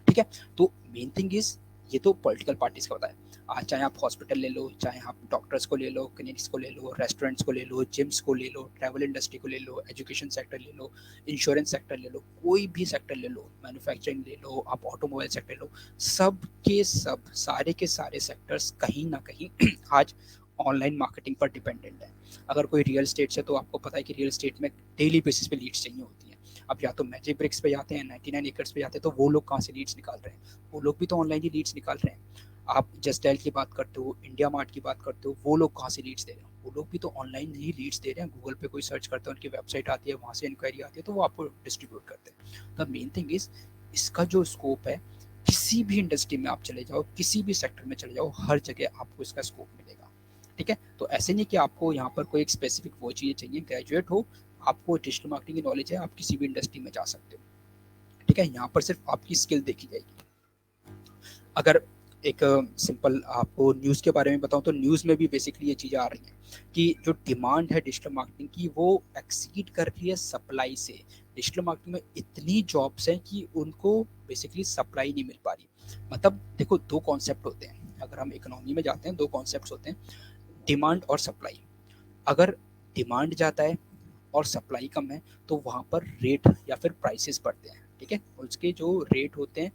ठीक है। तो मेन थिंग इज, ये तो पॉलिटिकल पार्टीज का होता है। आज चाहे आप हॉस्पिटल ले लो, चाहे आप डॉक्टर्स को ले लो, क्लिनिक्स को ले लो, रेस्टोरेंट्स को ले लो, जिम्स को ले लो, ट्रैवल इंडस्ट्री को ले लो, एजुकेशन सेक्टर ले लो, इंश्योरेंस सेक्टर ले लो, कोई भी सेक्टर ले लो, मैन्युफैक्चरिंग ले लो, आप ऑटोमोबाइल सेक्टर ले लो, सब के सब, सारे के सारे सेक्टर्स कहीं ना कहीं आज ऑनलाइन मार्केटिंग पर डिपेंडेंट है। अगर कोई रियल स्टेट से, तो आपको पता है कि रियल स्टेट में डेली बेसिस पे लीड्स चाहिए होती है। अब या तो मैजिक ब्रिक्स पे जाते हैं, 99 एकर्स पे जाते हैं, तो वो लोग कहाँ से लीड्स निकाल रहे हैं, वो लोग भी तो ऑनलाइन ही लीड्स निकाल रहे हैं। आप जस्ट डायल की बात करते हो, इंडिया मार्ट की बात करते हो, वो लोग कहाँ से लीड्स दे रहे हैं? वो लोग भी तो ऑनलाइन ही लीड्स दे रहे हैं। गूगल पे कोई सर्च करता है, उनकी वेबसाइट आती है, वहाँ से इंक्वायरी आती है, तो वो आपको डिस्ट्रीब्यूट करते हैं। द मेन थिंग इज, इसका जो स्कोप है, किसी भी इंडस्ट्री में आप चले जाओ, किसी भी सेक्टर में चले जाओ, हर जगह आपको इसका स्कोप मिलेगा। ठीक है, तो ऐसे नहीं कि आपको यहाँ पर कोई एक स्पेसिफिक वो चीज़ चाहिए, ग्रेजुएट हो, आपको डिजिटल मार्केटिंग की नॉलेज है, आप किसी भी इंडस्ट्री में जा सकते हो। ठीक है, यहाँ पर सिर्फ आपकी स्किल देखी जाएगी। अगर एक सिंपल आपको न्यूज़ के बारे में बताऊं, तो न्यूज़ में भी बेसिकली ये चीज़ें आ रही हैं कि जो डिमांड है डिजिटल मार्केटिंग की, वो एक्सीड कर रही है सप्लाई से। डिजिटल मार्केटिंग में इतनी जॉब्स हैं कि उनको बेसिकली सप्लाई नहीं मिल पा रही। मतलब देखो, दो कॉन्सेप्ट होते हैं, अगर हम इकोनॉमी में जाते हैं, दो कॉन्सेप्ट होते हैं, डिमांड और सप्लाई। अगर डिमांड ज़्यादा है और सप्लाई कम है, तो वहाँ पर रेट या फिर प्राइसेस बढ़ते हैं। ठीक है, उसके जो रेट होते हैं,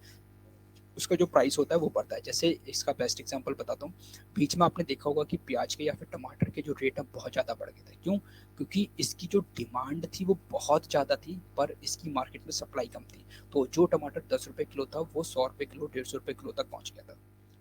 उसका जो प्राइस होता है वो बढ़ता है। जैसे इसका बेस्ट एग्जांपल बताता हूँ, बीच में आपने देखा होगा कि प्याज के या फिर टमाटर के जो रेट है बहुत ज़्यादा बढ़ गए थे। क्यों? क्योंकि इसकी जो डिमांड थी वो बहुत ज़्यादा थी, पर इसकी मार्केट में सप्लाई कम थी। तो जो टमाटर 10 रुपये किलो था, वो 100 रुपये किलो, 150 रुपये किलो तक पहुँच गया था।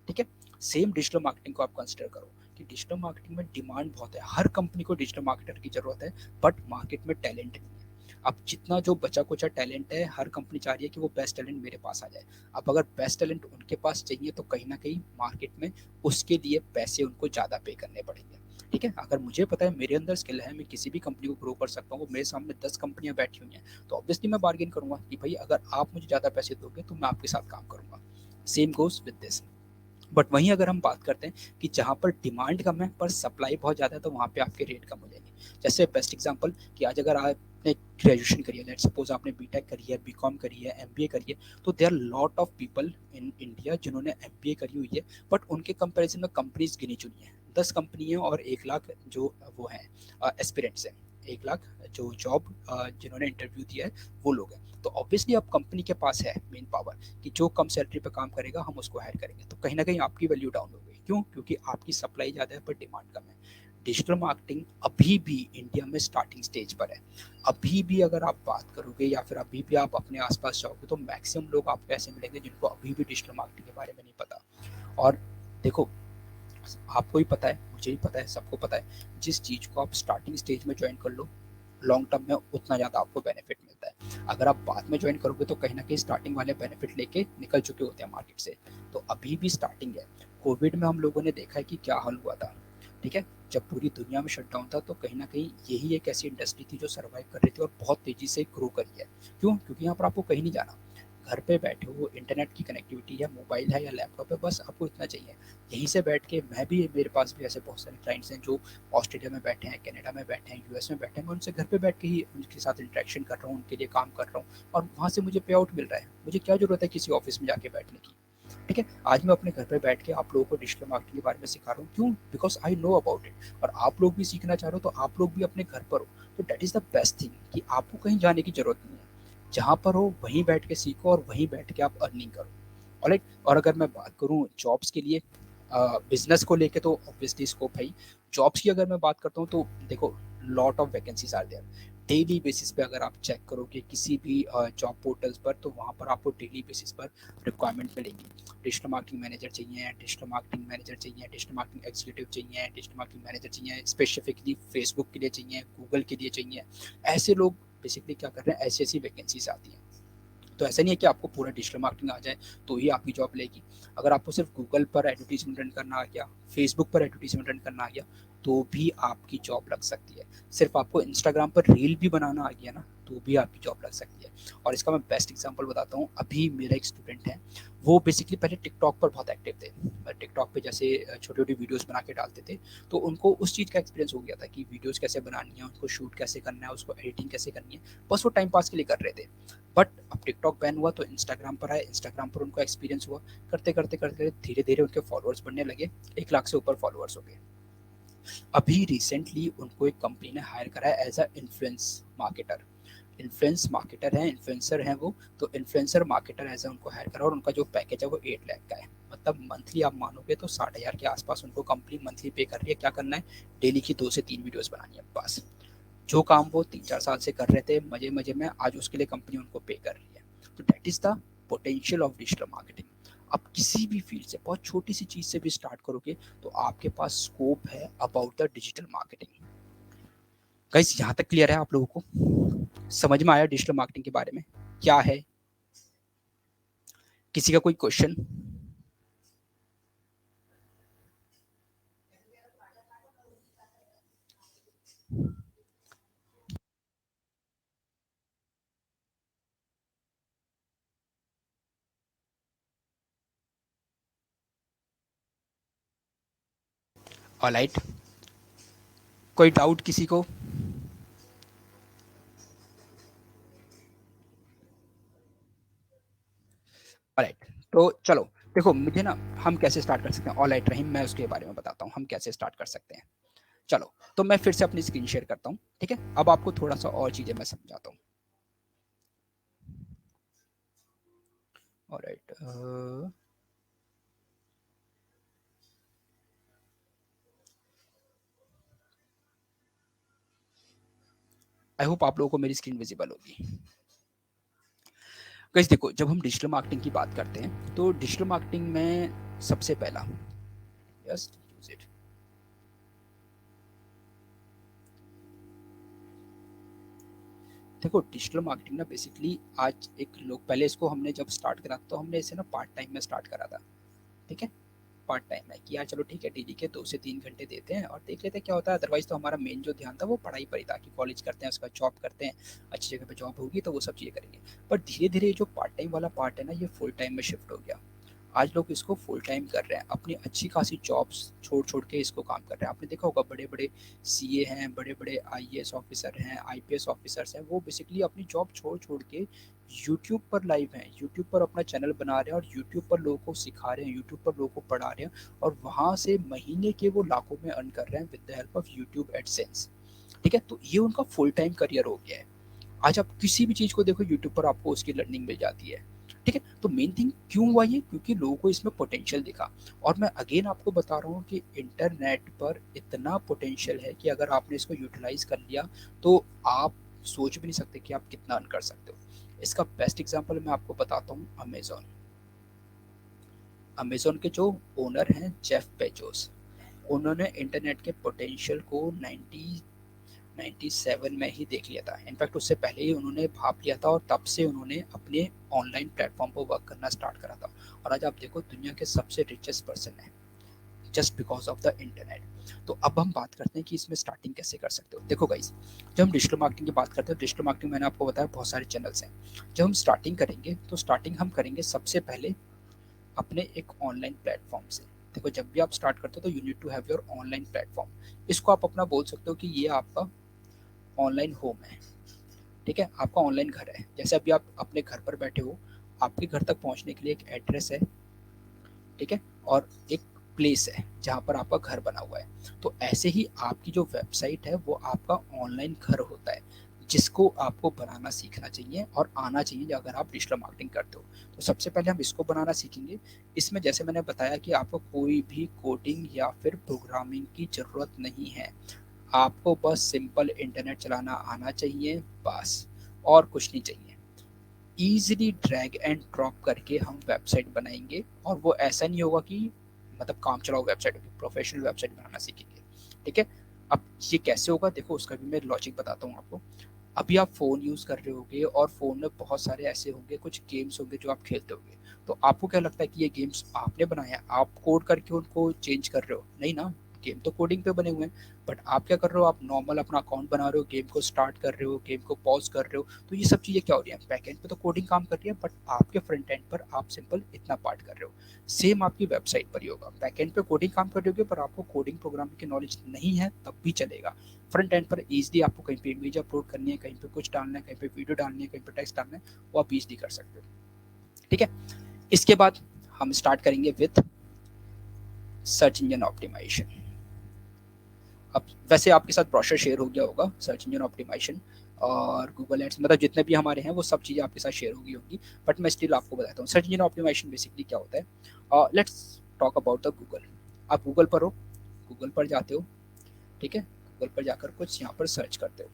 ठीक है, सेम डिजिटल मार्केटिंग को आप कंसिडर करो कि डिजिटल मार्केटिंग में डिमांड बहुत है, हर कंपनी को डिजिटल मार्केटर की जरूरत है, बट मार्केट में टैलेंट नहीं है। अब जितना जो बचा कुचा टैलेंट है, हर कंपनी चाह रही है कि वो बेस्ट टैलेंट मेरे पास आ जाए। अब अगर बेस्ट टैलेंट उनके पास चाहिए, तो कहीं ना कहीं मार्केट में उसके लिए पैसे उनको ज़्यादा पे करने पड़ेंगे। ठीक है, अगर मुझे पता है मेरे अंदर स्किल है, मैं किसी भी कंपनी को ग्रो कर सकता हूँ, मेरे सामने 10 कंपनियां बैठी हुई हैं, तो ऑब्वियसली मैं बार्गेन करूंगा कि भाई अगर आप मुझे ज़्यादा पैसे दोगे तो मैं आपके साथ काम करूंगा। Same goes with this. But वहीं अगर हम बात करते हैं कि जहाँ पर डिमांड कम है पर सप्लाई बहुत ज़्यादा है, तो वहाँ पे आपके रेट कम हो जाएंगे। जैसे बेस्ट एग्जांपल कि आज अगर आपने ग्रेजुएशन करी है, लेट्स सपोज आपने बीटेक करी है, बीकॉम करी है, एमबीए करी है, तो there lot of people in India जिन्होंने एमबीए करी हुई है, बट उनके कंपैरिजन में कंपनीज गिनी चुनी है। 10 कंपनी है और 1 लाख जो वो हैं एस्पिरेंट्स हैं, 1 लाख जो जॉब जिन्होंने इंटरव्यू दिया है वो लोग हैं। तो ऑब्वियसली अब कंपनी के पास है मेन पावर कि जो कम सैलरी पे काम करेगा हम उसको हायर करेंगे, तो कहीं ना कहीं आपकी वैल्यू डाउन हो गई। क्यों? क्योंकि आपकी सप्लाई ज़्यादा है पर डिमांड कम है। डिजिटल मार्केटिंग अभी भी इंडिया में स्टार्टिंग स्टेज पर है। अभी भी अगर आप बात करोगे या फिर अभी भी आप अपने आसपास जाओगे, तो मैक्सिमम लोग आपको ऐसे मिलेंगे जिनको अभी भी डिजिटल मार्केटिंग के बारे में नहीं पता। और देखो, आपको ही पता है, मुझे ही पता है, सबको पता है, जिस चीज़ को आप स्टार्टिंग स्टेज में ज्वाइन कर लो, लॉन्ग टर्म में उतना ज़्यादा आपको बेनिफिट मिलता है। अगर आप बाद में ज्वाइन करोगे, तो कहीं ना कहीं स्टार्टिंग वाले बेनिफिट लेके निकल चुके होते हैं मार्केट से। तो अभी भी स्टार्टिंग है। कोविड में हम लोगों ने देखा है कि क्या हाल हुआ था। ठीक है, जब पूरी दुनिया में शटडाउन था, तो कहीं ना कहीं यही एक ऐसी इंडस्ट्री थी जो सर्वाइव कर रही थी और बहुत तेज़ी से ग्रो करी है। क्यों? क्योंकि यहाँ पर आपको कहीं नहीं जाना, घर पे बैठे हो, इंटरनेट की कनेक्टिविटी है, मोबाइल है या लैपटॉप है, बस आपको इतना चाहिए। यहीं से बैठ के मैं भी, मेरे पास भी ऐसे बहुत सारे क्लाइंट्स हैं जो ऑस्ट्रेलिया में बैठे हैं, कनाडा में बैठे हैं, यूएस में बैठे हैं, मैं उनसे घर पे बैठ के ही उनके साथ इंटरेक्शन कर रहा हूँ, उनके लिए काम कर रहा हूँ, और वहाँ से मुझे पे आउट मिल रहा है। मुझे क्या ज़रूरत है किसी ऑफिस में जाके बैठने की? ठीक है, आज मैं अपने घर पे बैठ के आप लोगों को डिजिटल मार्केटिंग के बारे में सिखा रहा हूँ। क्यों? Because I know about it, और आप लोग भी सीखना चाह रहे हो, तो आप लोग भी अपने घर पर हो। तो that is the best thing कि आपको कहीं जाने की जरूरत नहीं है, जहाँ पर हो वहीं बैठ के सीखो और वहीं बैठ के आप अर्निंग करो। ऑलराइट, और अगर मैं बात करूँ जॉब्स के लिए, बिजनेस को लेके, तो ऑब्वियसली स्कोप है ही। जॉब्स की अगर मैं बात करता हूँ, तो देखो, lot of vacancies are there. Daily basis पे अगर आप चेक करोगे किसी भी जॉब पोर्टल्स पर, तो वहाँ पर आपको डेली बेसिस पर रिक्वायरमेंट मिलेगी। डिजिटल मार्केटिंग मैनेजर चाहिए, डिजिटल मार्केटिंग मैनेजर चाहिए, डिजिटल मार्केटिंग एग्जीक्यूटिव चाहिए, डिजिटल मार्केटिंग मैनेजर चाहिए, स्पेसिफिकली फेसबुक के लिए चाहिए, गूगल के लिए चाहिए। ऐसे लोग बेसिकली क्या कर रहे हैं, ऐसी ऐसी वैकेंसीज आती हैं। तो ऐसा नहीं है कि आपको पूरा डिजिटल मार्केटिंग आ जाए तो ही आपकी जॉब लेगी। अगर आपको सिर्फ गूगल पर एडवर्टीजमेंट रन करना आ गया, फेसबुक पर एडवर्टीजमेंट रन करना आ गया, तो भी आपकी जॉब लग सकती है। सिर्फ आपको इंस्टाग्राम पर रील भी बनाना आ गया ना, तो भी आपकी जॉब लग सकती है। और इसका मैं बेस्ट एग्जांपल बताता हूँ। अभी मेरा एक स्टूडेंट है, वो बेसिकली पहले टिकटॉक पर बहुत एक्टिव थे। टिकटॉक पे जैसे छोटी छोटी वीडियोस बना के डालते थे, तो उनको उस चीज़ का एक्सपीरियंस हो गया था कि वीडियोस कैसे बनानी है, उनको शूट कैसे करना है, उसको एडिटिंग कैसे करनी है। बस वो टाइम पास के लिए कर रहे थे। बट अब टिकटॉक बैन हुआ तो इंस्टाग्राम पर आए, इंस्टाग्राम पर उनको एक्सपीरियंस हुआ। करते करते करते धीरे धीरे उनके फॉलोअर्स बढ़ने लगे, 1 लाख से ऊपर फॉलोअर्स हो गए। अभी रिसेंटली उनको एक कंपनी ने हायर करा है as a influence marketer. Influence marketer हैं, इन्फ्लुएंसर हैं वो, तो इन्फ्लुएंसर मार्केटर एज अ उनको हायर करा, और उनका जो पैकेज है वो 8 लाख का है। मतलब मंथली आप मानोगे तो 60,000 के आसपास उनको कंपनी मंथली पे कर रही है। क्या करना है? डेली की 2 से 3 वीडियोस बनानी है बस। जो काम वो 3-4 साल से कर रहे थे मजे मजे में, आज उसके लिए कंपनी उनको पे कर रही है। तो that is the potential of digital marketing. आप किसी भी फील्ड से, बहुत छोटी सी चीज से भी स्टार्ट करोगे तो आपके पास स्कोप है about the digital marketing. Guys यहाँ तक क्लियर है आप लोगों को? समझ में आया डिजिटल मार्केटिंग के बारे में क्या है? किसी का कोई क्वेश्चन? ऑलराइट, कोई डाउट किसी को? ऑलराइट, तो चलो देखो मुझे ना, हम कैसे स्टार्ट कर सकते हैं। ऑलराइट रहीम, मैं उसके बारे में बताता हूँ हम कैसे स्टार्ट कर सकते हैं। चलो तो मैं फिर से अपनी स्क्रीन शेयर करता हूँ, ठीक है? अब आपको थोड़ा सा और चीजें मैं समझाता हूँ। ऑलराइट, आई होप आप लोगों को मेरी स्क्रीन विजिबल होगी। गाइस देखो, जब हम डिजिटल मार्केटिंग की बात करते हैं तो डिजिटल मार्केटिंग में सबसे पहला, जस्ट यूज इट, देखो डिजिटल मार्केटिंग ना बेसिकली आज एक लोग, पहले इसको हमने जब स्टार्ट करा तो हमने इसे ना पार्ट टाइम में स्टार्ट करा था, ठीक है? पार्ट टाइम है कि यार चलो ठीक है, डेली के 2 से 3 घंटे देते हैं और देख लेते हैं क्या होता है। अदरवाइज तो हमारा मेन जो ध्यान था वो पढ़ाई पर ही था कि कॉलेज करते हैं, उसका जॉब करते हैं, अच्छी जगह पे जॉब होगी तो वो सब चीज़ें करेंगे। पर धीरे धीरे जो पार्ट टाइम वाला पार्ट है ना, ये फुल टाइम में शिफ्ट हो गया। आज लोग इसको फुल टाइम कर रहे हैं, अपनी अच्छी खासी जॉब्स छोड़ छोड़ के इसको काम कर रहे हैं। आपने देखा होगा बड़े बड़े सीए हैं, बड़े बड़े आईएएस ऑफिसर हैं, आईपीएस ऑफिसर्स हैं, वो बेसिकली अपनी जॉब छोड़ छोड़ के यूट्यूब पर लाइव हैं, यूट्यूब पर अपना चैनल बना रहे हैं और यूट्यूब पर लोगों को सिखा रहे हैं, यूट्यूब पर लोगों को पढ़ा रहे हैं और वहाँ से महीने के वो लाखों में अर्न कर रहे हैं with the help of YouTube AdSense, ठीक है? तो ये उनका फुल टाइम करियर हो गया है। आज आप किसी भी चीज़ को देखो यूट्यूब पर आपको उसकी लर्निंग मिल जाती है, ठीक है? तो मेन थिंग क्यों हुआ ये? क्योंकि लोगों को इसमें पोटेंशियल दिखा। और मैं अगेन आपको बता रहा हूँ कि इंटरनेट पर इतना पोटेंशियल है कि अगर आपने इसको यूटिलाइज कर लिया तो आप सोच भी नहीं सकते कि आप कितना अर्न कर सकते हो। इसका बेस्ट एग्जांपल मैं आपको बताता हूँ, अमेजोन। अमेजोन के जो ओनर हैं जेफ बेजोस, उन्होंने इंटरनेट के पोटेंशियल को 97 में ही देख लिया था। इनफैक्ट उससे पहले ही उन्होंने भाप लिया था और तब से उन्होंने अपने ऑनलाइन प्लेटफॉर्म पर वर्क करना स्टार्ट करा था। और आज आप देखो दुनिया के सबसे रिचेस्ट पर्सन है just because of the internet. तो अब हम बात करते हैं कि इसमें स्टार्टिंग कैसे कर सकते हो। देखो गाइस, जब हम डिजिटल मार्केटिंग की बात करते हैं, डिजिटल मार्केटिंग मैंने आपको बताया बहुत सारे चैनल्स हैं। जब हम स्टार्टिंग करेंगे तो स्टार्टिंग हम करेंगे सबसे पहले अपने एक ऑनलाइन प्लेटफॉर्म से। देखो जब भी आप स्टार्ट करते हो तो you need to have your online platform. इसको आप अपना बोल सकते हो कि ये आपका ऑनलाइन होम है, ठीक है? आपका ऑनलाइन घर है। जैसे अभी आप अपने घर पर बैठे हो, आपके घर तक पहुंचने के लिए एक एड्रेस है, ठीक है? और एक प्लेस है जहाँ पर आपका घर बना हुआ है। तो ऐसे ही आपकी जो वेबसाइट है वो आपका ऑनलाइन घर होता है, जिसको आपको बनाना सीखना चाहिए और आना चाहिए अगर आप डिजिटल मार्केटिंग करते हो। तो सबसे पहले हम इसको बनाना सीखेंगे। इसमें जैसे मैंने बताया कि आपको कोई भी कोडिंग या फिर प्रोग्रामिंग की ज़रूरत नहीं है, आपको बस सिंपल इंटरनेट चलाना आना चाहिए बस, और कुछ नहीं चाहिए। ईजिली ड्रैग एंड ड्रॉप करके हम वेबसाइट बनाएंगे और वो ऐसा नहीं होगा कि मतलब काम चलाओ वेबसाइट होगी, प्रोफेशनल वेबसाइट बनाना सीखेंगे, ठीक है? अब ये कैसे होगा देखो, उसका भी मैं लॉजिक बताता हूँ आपको। अभी आप फ़ोन यूज़ कर रहे होगे और फ़ोन में बहुत सारे ऐसे होंगे, कुछ गेम्स होंगे जो आप खेलते होंगे। तो आपको क्या लगता है कि ये गेम्स आपने बनाया, आप कोड करके उनको चेंज कर रहे हो? नहीं ना, गेम तो कोडिंग पे बने हुए हैं। बट आप क्या कर रहे हो, आप नॉर्मल अपना अकाउंट बना रहे हो, गेम को स्टार्ट कर रहे हो, गेम को पॉज कर रहे हो। तो ये सब चीज़ें क्या हो रही हैं, बैक एंड पे तो कोडिंग काम कर रही है, बट आपके फ्रंट एंड पर आप सिंपल इतना पार्ट कर रहे हो। सेम आपकी वेबसाइट पर ही होगा, बैक एंड पे कोडिंग काम कर रही होगी पर आपको कोडिंग प्रोग्रामिंग की नॉलेज नहीं है तब भी चलेगा। फ्रंट एंड पर ईजिली आपको कहीं पे इमेज अपलोड करनी है, कहीं पे कुछ डालना है, कहीं पे वीडियो डालनी है, कहीं पे टेक्स्ट डालना है, वो आप ईजिली कर सकते हो, ठीक है? इसके बाद हम स्टार्ट करेंगे विथ सर्च इंजन ऑप्टिमाइजेशन। अब वैसे आपके साथ ब्रोशर शेयर हो गया होगा सर्च इंजन ऑप्टिमाइजेशन और गूगल एड्स, मतलब जितने भी हमारे हैं वो सब चीज़ें आपके साथ शेयर होगी होंगी, बट मैं स्टिल आपको बताता हूँ सर्च इंजन ऑप्टिमाइजेशन बेसिकली क्या होता है। Let's talk about the Google. आप गूगल पर हो, गूगल पर जाते हो, ठीक है? गूगल पर जाकर कुछ यहाँ पर सर्च करते हो।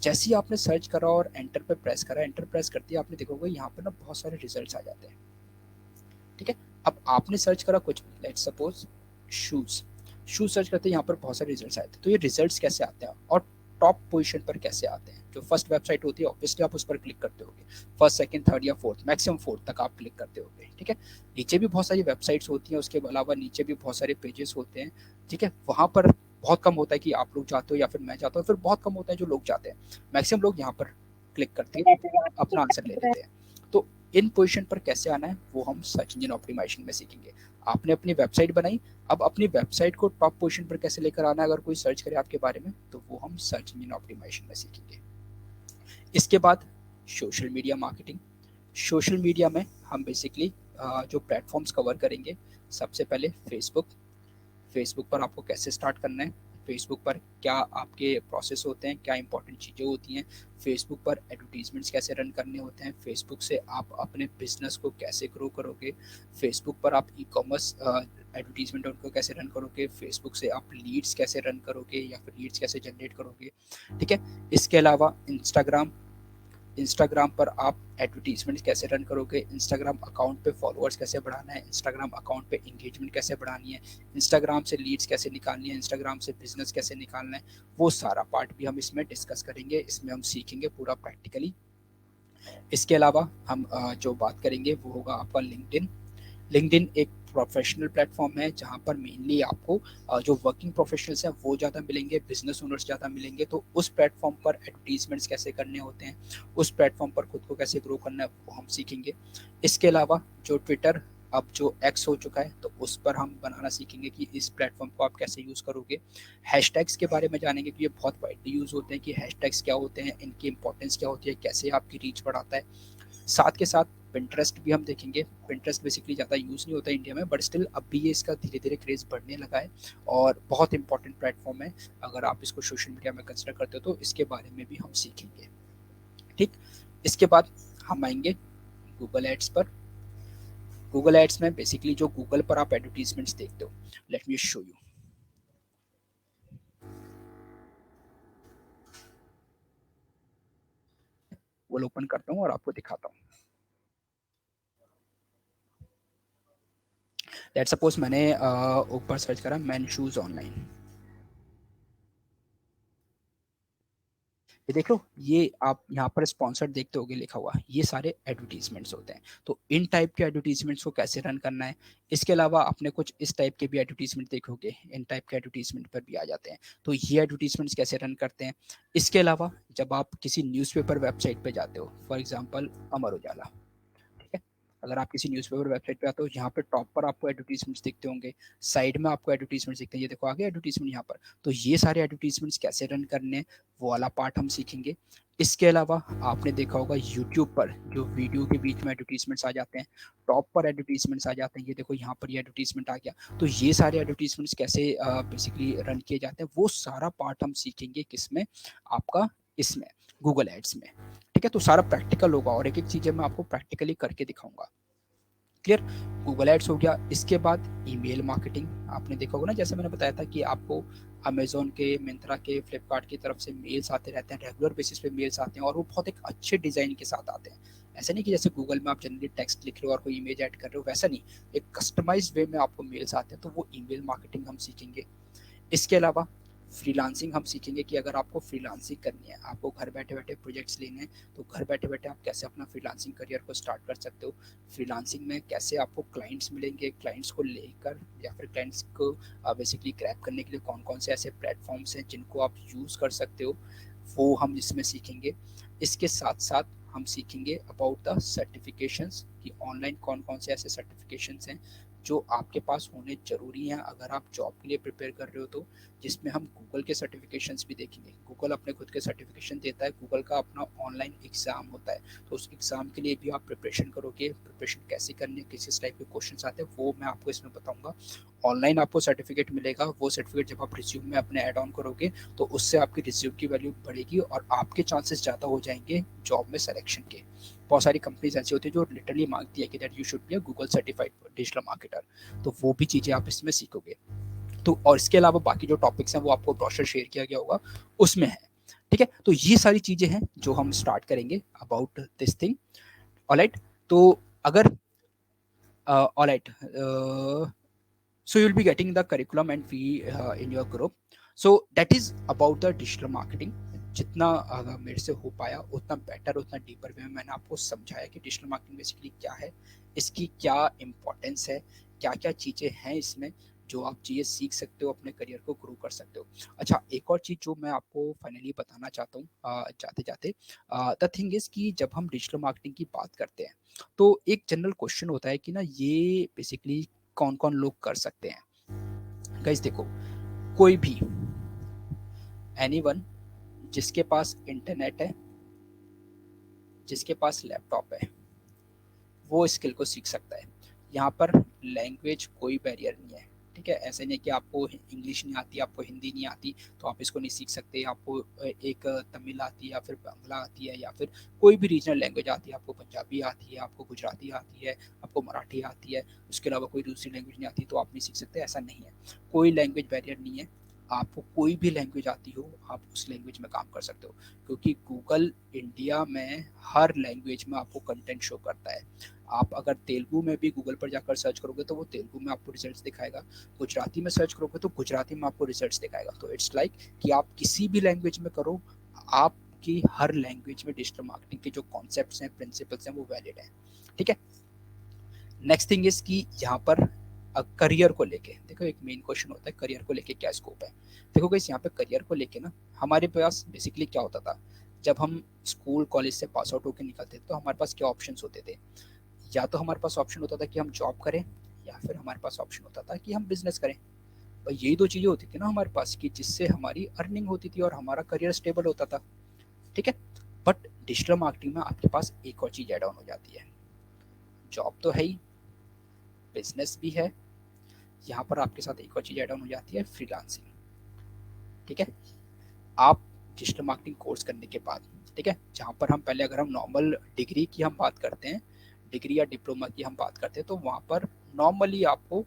जैसे ही आपने सर्च करा और एंटर पे प्रेस करा, एंटर प्रेस करते ही आपने देखोगे यहाँ पर ना बहुत सारे रिजल्ट्स आ जाते हैं, ठीक है। अब आपने सर्च करा कुछ, let's suppose shoes, shoes search करते हैं, यहाँ पर बहुत सारे रिजल्ट्स आए थे। तो ये रिजल्ट्स कैसे आते हैं और टॉप पोजीशन पर कैसे आते हैं? जो फर्स्ट वेबसाइट होती है ऑब्वियसली आप उस पर क्लिक करते होगे, फर्स्ट सेकंड थर्ड या फोर्थ, मैक्सिमम फोर्थ तक आप क्लिक करते होगे, ठीक है। नीचे भी बहुत सारी वेबसाइट्स होती हैं, उसके अलावा नीचे भी बहुत सारे पेजेस होते हैं, ठीक है। वहाँ पर बहुत कम होता है कि आप लोग जाते हो या फिर मैं जाता हूँ, फिर बहुत कम होता है जो लोग जाते हैं। मैक्सिमम लोग यहाँ पर क्लिक करते हैं, अपना आंसर ले लेते हैं। तो इन पोजीशन पर कैसे आना है वो हम सर्च इंजन ऑप्टिमाइजेशन में सीखेंगे। आपने अपनी वेबसाइट बनाई, अब अपनी वेबसाइट को टॉप पोजीशन पर कैसे लेकर आना है, अगर कोई सर्च करे आपके बारे में तो वो हम सर्च इंजन ऑप्टिमाइजेशन में सीखेंगे। इसके बाद social media marketing. Social media में हम बेसिकली जो प्लेटफॉर्म्स कवर करेंगे, सबसे पहले फेसबुक। फेसबुक पर आपको कैसे स्टार्ट करना है, फेसबुक पर क्या आपके प्रोसेस होते हैं, क्या इंपॉर्टेंट चीज़ें होती हैं, फेसबुक पर एडवर्टीजमेंट्स कैसे रन करने होते हैं, फेसबुक से आप अपने बिजनेस को कैसे ग्रो करोगे, फेसबुक पर आप ई कॉमर्स एडवर्टीजमेंट उनको कैसे रन करोगे, फेसबुक से आप लीड्स कैसे रन करोगे या फिर लीड्स कैसे जनरेट करोगे, ठीक है। इसके अलावा इंस्टाग्राम, इंस्टाग्राम पर आप एडवर्टीजमेंट कैसे रन करोगे, इंस्टाग्राम अकाउंट पे फॉलोअर्स कैसे बढ़ाना है, इंस्टाग्राम अकाउंट पे इंगेजमेंट कैसे बढ़ानी है, इंस्टाग्राम से लीड्स कैसे निकालनी है, इंस्टाग्राम से बिजनेस कैसे निकालना है, वो सारा पार्ट भी हम इसमें डिस्कस करेंगे, इसमें हम सीखेंगे पूरा प्रैक्टिकली। इसके अलावा हम जो बात करेंगे वो होगा आपका लिंक्डइन। लिंक्डइन एक प्रोफेशनल प्लेटफॉर्म है जहाँ पर मेनली आपको जो वर्किंग प्रोफेशनल्स हैं वो ज़्यादा मिलेंगे, बिजनेस ओनर्स ज़्यादा मिलेंगे। तो उस प्लेटफॉर्म पर एडवर्टीजमेंट्स कैसे करने होते हैं, उस प्लेटफॉर्म पर खुद को कैसे ग्रो करना है वो हम सीखेंगे। इसके अलावा जो ट्विटर अब जो एक्स हो चुका है तो उस पर हम बनाना सीखेंगे कि इस प्लेटफॉर्म को आप कैसे यूज़ करोगे। हैशटैग्स के बारे में जानेंगे कि ये बहुत वाइडली यूज़ होते हैं, कि हैशटैग्स क्या होते हैं, इनकी इंपॉर्टेंस क्या होती है, कैसे आपकी रीच बढ़ाता है। साथ के साथ पिंटरेस्ट भी हम देखेंगे। पिंटरेस्ट बेसिकली ज़्यादा यूज़ नहीं होता इंडिया में, बट स्टिल अब भी ये इसका धीरे धीरे क्रेज़ बढ़ने लगा है और बहुत इंपॉर्टेंट प्लेटफॉर्म है। अगर आप इसको सोशल मीडिया में कंसिडर करते हो तो इसके बारे में भी हम सीखेंगे, ठीक। इसके बाद हम आएंगे गूगल एड्स पर। गूगल एड्स में बेसिकली जो गूगल पर आप एडवर्टीजमेंट्स देखते हो, लेट मी शो यू। वो ओपन करता हूँ और आपको दिखाता हूँ। लेट सपोज मैंने ऊपर सर्च करा मैन शूज ऑनलाइन, ये देख लो, ये आप यहाँ पर स्पॉन्सर देखते होगे लिखा हुआ, ये सारे एडवर्टीजमेंट्स होते हैं। तो इन टाइप के एडवर्टीजमेंट्स को कैसे रन करना है। इसके अलावा आपने कुछ इस टाइप के भी एडवर्टीजमेंट देखोगे, इन टाइप के एडवर्टीजमेंट पर भी आ जाते हैं। तो ये एडवर्टीजमेंट्स कैसे रन करते हैं। इसके अलावा जब आप किसी न्यूज़पेपर वेबसाइट पे जाते हो, फॉर एग्जांपल अमर उजाला, ठीक है। अगर आप किसी न्यूज़पेपर वेबसाइट पे आते हो, यहाँ पे टॉप पर आपको एडवर्टीजमेंट्स दिखते होंगे, साइड में आपको एडवर्टीजमेंट्स दिखते हैं, ये देखो आगे एडवर्टीजमेंट यहाँ पर। तो ये सारे एडवर्टीजमेंट्स कैसे रन करने हैं वो वाला पार्ट हम सीखेंगे। इसके अलावा आपने देखा होगा यूट्यूब पर जो वीडियो के बीच में एडवर्टीजमेंट्स आ जाते हैं, टॉप पर एडवर्टीजमेंट्स आ जाते हैं, ये देखो यहाँ पर ये एडवर्टीजमेंट आ गया। तो ये सारे एडवर्टीजमेंट्स कैसे बेसिकली रन किए जाते हैं वो सारा पार्ट हम सीखेंगे, किसमें, आपका इसमें गूगल एड्स में, ठीक है। तो सारा प्रैक्टिकल होगा और एक एक चीज़ें मैं आपको प्रैक्टिकली करके दिखाऊंगा। क्लियर। गूगल एड्स हो गया। इसके बाद ईमेल मार्केटिंग, आपने देखा होगा ना, जैसे मैंने बताया था कि आपको अमेजोन के, मिंत्रा के, फ्लिपकार्ट की तरफ से मेल्स आते रहते हैं, रेगुलर बेसिस पे मेल्स आते हैं और वो बहुत एक अच्छे डिज़ाइन के साथ आते हैं। ऐसा नहीं कि जैसे गूगल में आप जनरली टेक्स्ट लिख रहे हो और कोई इमेज ऐड कर रहे हो, वैसा नहीं, एक कस्टमाइज्ड वे में आपको मेल्स आते हैं। तो वो ईमेल मार्केटिंग हम सीखेंगे। इसके अलावा फ्रीलांसिंग हम सीखेंगे कि अगर आपको फ्रीलांसिंग करनी है, आपको घर बैठे बैठे प्रोजेक्ट्स लेने हैं, तो घर बैठे बैठे आप कैसे अपना फ्रीलांसिंग करियर को स्टार्ट कर सकते हो। फ्रीलांसिंग में कैसे आपको क्लाइंट्स मिलेंगे, क्लाइंट्स को लेकर या फिर क्लाइंट्स को बेसिकली क्रैप करने के लिए कौन कौन से ऐसे प्लेटफॉर्म्स हैं जिनको आप यूज़ कर सकते हो, वो हम इसमें सीखेंगे। इसके साथ साथ हम सीखेंगे अबाउट द सर्टिफिकेशंस, कि ऑनलाइन कौन कौन से ऐसे सर्टिफिकेशंस हैं जो आपके पास होने ज़रूरी हैं अगर आप जॉब के लिए प्रिपेयर कर रहे हो। तो जिसमें हम गूगल के सर्टिफिकेशंस भी देखेंगे। गूगल अपने खुद के सर्टिफिकेशन देता है, गूगल का अपना ऑनलाइन एग्ज़ाम होता है, तो उस एग्ज़ाम के लिए भी आप प्रिपरेशन करोगे। प्रिपरेशन कैसे करनी है, किस किस टाइप के क्वेश्चन आते हैं, वो मैं आपको इसमें बताऊंगा। ऑनलाइन आपको सर्टिफिकेट मिलेगा, वो सर्टिफिकेट जब आप रिज्यूम में अपने ऐड ऑन करोगे तो उससे आपकी रिज्यूम की वैल्यू बढ़ेगी और आपके चांसेस ज़्यादा हो जाएंगे जॉब में सिलेक्शन के। बहुत सारी कंपनीज ऐसी होती है जो लिटरली मांगती है कि that you should be a Google certified digital marketer. तो वो भी चीज़ें आप इसमें सीखोगे। तो और इसके अलावा बाकी जो टॉपिक्स हैं वो आपको ब्रोशर शेयर किया गया होगा, उसमें है, ठीक है। तो ये सारी चीज़ें हैं जो हम स्टार्ट करेंगे अबाउट दिस थिंग। ऑलराइट। तो अगर All right. So you'll be getting the curriculum and fee in your group. So that is about the digital marketing. जितना मेरे से हो पाया उतना बेटर, उतना डीपर वे में मैंने आपको समझाया कि डिजिटल मार्केटिंग बेसिकली क्या है, इसकी क्या इम्पोर्टेंस है, क्या क्या चीज़ें हैं इसमें जो आप चीज़ें सीख सकते हो, अपने करियर को ग्रो कर सकते हो। अच्छा, एक और चीज़ जो मैं आपको फाइनली बताना चाहता हूँ जाते जाते, द थिंग इज़ कि जब हम डिजिटल मार्केटिंग की बात करते हैं तो एक जनरल क्वेश्चन होता है कि ना ये बेसिकली कौन कौन लोग कर सकते हैं। गाइस देखो, कोई भी एनीवन जिसके पास इंटरनेट है, जिसके पास लैपटॉप है, वो स्किल को सीख सकता है। यहाँ पर लैंग्वेज कोई बैरियर नहीं है, ठीक है। ऐसे नहीं कि आपको इंग्लिश नहीं आती, आपको हिंदी नहीं आती तो आप इसको नहीं सीख सकते, आपको एक तमिल आती है या फिर बांग्ला आती है या फिर कोई भी रीजनल लैंग्वेज आती है, आपको पंजाबी आती है, आपको गुजराती आती है, आपको मराठी आती है, उसके अलावा कोई दूसरी लैंग्वेज नहीं आती तो आप नहीं सीख सकते, ऐसा नहीं है। कोई लैंग्वेज बैरियर नहीं है, आपको कोई भी लैंग्वेज आती हो आप उस लैंग्वेज में काम कर सकते हो, क्योंकि गूगल इंडिया में हर लैंग्वेज में आपको कंटेंट शो करता है। आप अगर तेलुगु में भी गूगल पर जाकर सर्च करोगे तो वो तेलुगु में आपको रिजल्ट्स दिखाएगा, गुजराती में सर्च करोगे तो गुजराती में आपको रिजल्ट्स दिखाएगा। तो इट्स लाइक कि आप किसी भी लैंग्वेज में करो, आपकी हर लैंग्वेज में डिजिटल मार्केटिंग के जो कॉन्सेप्ट्स हैं, प्रिंसिपल्स हैं, वो वैलिड हैं, ठीक है। नेक्स्ट थिंग इज कि यहाँ पर करियर को लेके देखो, एक मेन क्वेश्चन होता है करियर को लेके क्या स्कोप है। देखो गाइस, यहाँ पे करियर को लेके ना हमारे पास बेसिकली क्या होता था, जब हम स्कूल कॉलेज से पास आउट होकर निकलते थे तो हमारे पास क्या ऑप्शंस होते थे। या तो हमारे पास ऑप्शन होता था कि हम जॉब करें, या फिर हमारे पास ऑप्शन होता था कि हम बिजनेस करें। और यही दो चीज़ें होती थी ना हमारे पास कि जिससे हमारी अर्निंग होती थी और हमारा करियर स्टेबल होता था, ठीक है। बट डिजिटल मार्केटिंग में आपके पास एक और चीज़ ऐड ऑन हो जाती है, जॉब तो है ही, बिजनेस भी है, यहाँ पर आपके साथ एक और चीज़ ऐड ऑन हो जाती है, फ्रीलांसिंग, ठीक है। आप डिजिटल मार्केटिंग कोर्स करने के बाद, ठीक है, जहाँ पर हम पहले अगर हम नॉर्मल डिग्री की हम बात करते हैं, डिग्री या डिप्लोमा की हम बात करते हैं, तो वहाँ पर नॉर्मली आपको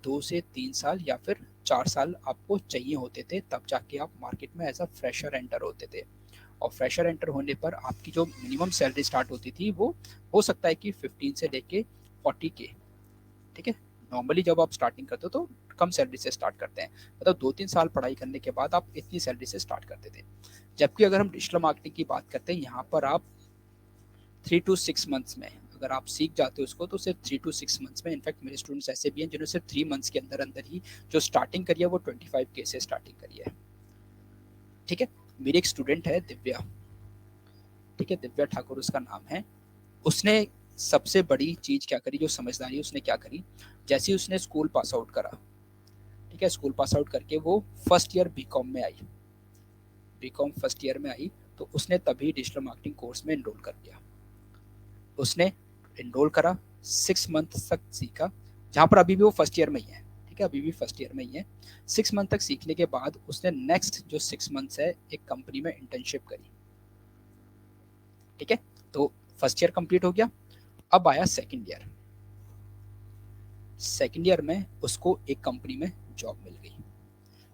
2 से 3 साल या फिर 4 साल आपको चाहिए होते थे, तब जाके आप मार्केट में एज अ फ्रेशर एंटर होते थे। और फ्रेशर एंटर होने पर आपकी जो मिनिमम सैलरी स्टार्ट होती थी वो हो सकता है कि 15 से लेके 40K, ठीक है। नॉर्मली जब आप स्टार्टिंग करते हो तो कम सैलरी से स्टार्ट करते हैं, मतलब 2-3 साल पढ़ाई करने के बाद आप इतनी सैलरी से स्टार्ट करते थे। जबकि अगर हम डिजिटल मार्केटिंग की बात करते हैं, यहाँ पर आप 3 to 6 मंथ्स में अगर आप सीख जाते हो उसको, तो सिर्फ 3 to 6 मंथ्स में, इनफैक्ट मेरे स्टूडेंट्स ऐसे भी हैं जिन्होंने सिर्फ 3 मंथ्स के अंदर अंदर ही जो स्टार्टिंग करी है वो 25K से स्टार्टिंग करी है, ठीक है। मेरी एक स्टूडेंट है दिव्या, ठीक है, दिव्या ठाकुर उसका नाम है। उसने सबसे बड़ी चीज क्या करी, जो समझदारी उसने क्या करी, जैसे ही उसने स्कूल पास आउट करा, ठीक है, स्कूल पास आउट करके वो फर्स्ट ईयर बीकॉम में आई, बीकॉम फर्स्ट ईयर में आई, तो उसने तभी डिजिटल मार्केटिंग कोर्स में एनरोल कर दिया। उसने एनरोल करा, 6 मंथ तक सीखा, जहाँ पर अभी भी वो फर्स्ट ईयर में ही है, ठीक है, अभी भी फर्स्ट ईयर में ही है। 6 मंथ तक सीखने के बाद उसने नेक्स्ट जो 6 मंथ्स है एक कंपनी में इंटर्नशिप करी, ठीक है। तो फर्स्ट ईयर कंप्लीट हो गया, अब आया सेकेंड ईयर। सेकेंड ईयर में उसको एक कंपनी में जॉब मिल गई,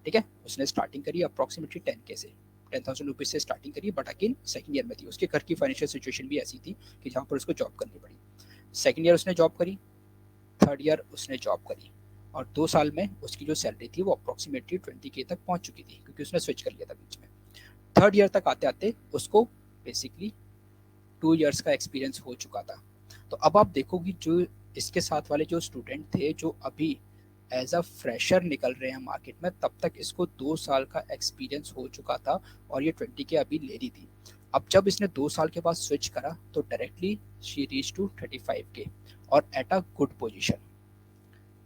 ठीक है। उसने स्टार्टिंग करी अप्रॉक्सीमेटली 10K से, 10,000 रुपीज से स्टार्टिंग करी, बट अगेन सेकेंड ईयर में थी, उसके घर की फाइनेंशियल सिचुएशन भी ऐसी थी कि जहाँ पर उसको जॉब करनी पड़ी। सेकेंड ईयर उसने जॉब करी, थर्ड ईयर उसने जॉब करी, और 2 साल में उसकी जो सैलरी थी वो अप्रॉक्सीमेटली 20K तक पहुंच चुकी थी, क्योंकि उसने स्विच कर लिया था बीच में। थर्ड ईयर तक आते आते उसको बेसिकली 2 ईयर्स का एक्सपीरियंस हो चुका था। तो अब आप देखोगी जो इसके साथ वाले जो स्टूडेंट थे जो अभी एज अ फ्रेशर निकल रहे हैं मार्केट में, तब तक इसको 2 साल का एक्सपीरियंस हो चुका था और ये 20K अभी ले रही थी। अब जब इसने 2 साल के बाद स्विच करा तो directly she reach to 35K और एट अ गुड पोजिशन,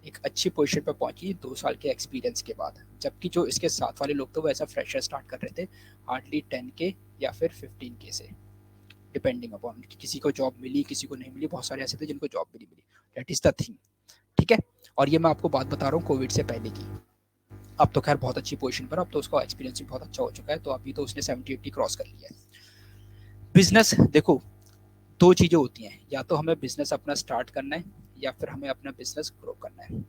एक अच्छी पोजीशन पर पहुंची 2 साल के एक्सपीरियंस के बाद। जबकि जो इसके साथ वाले लोग थे वो ऐसा फ्रेशर स्टार्ट कर रहे थे हार्डली 10K या फिर 15K से, डिपेंडिंग अपॉन किसी को जॉब मिली किसी को नहीं मिली, बहुत सारे ऐसे थे जिनको जॉब भी नहीं मिली। दैट इज द थिंग, ठीक है। और ये मैं आपको बात बता रहा हूँ कोविड से पहले की। अब तो खैर बहुत अच्छी पोजीशन पर, अब तो उसका एक्सपीरियंस भी बहुत अच्छा हो चुका है, तो अभी तो उसने 70-80 क्रॉस कर लिया है। बिजनेस देखो, दो चीज़ें होती हैं, या तो हमें बिजनेस अपना स्टार्ट करना है या फिर हमें अपना बिजनेस ग्रो करना है।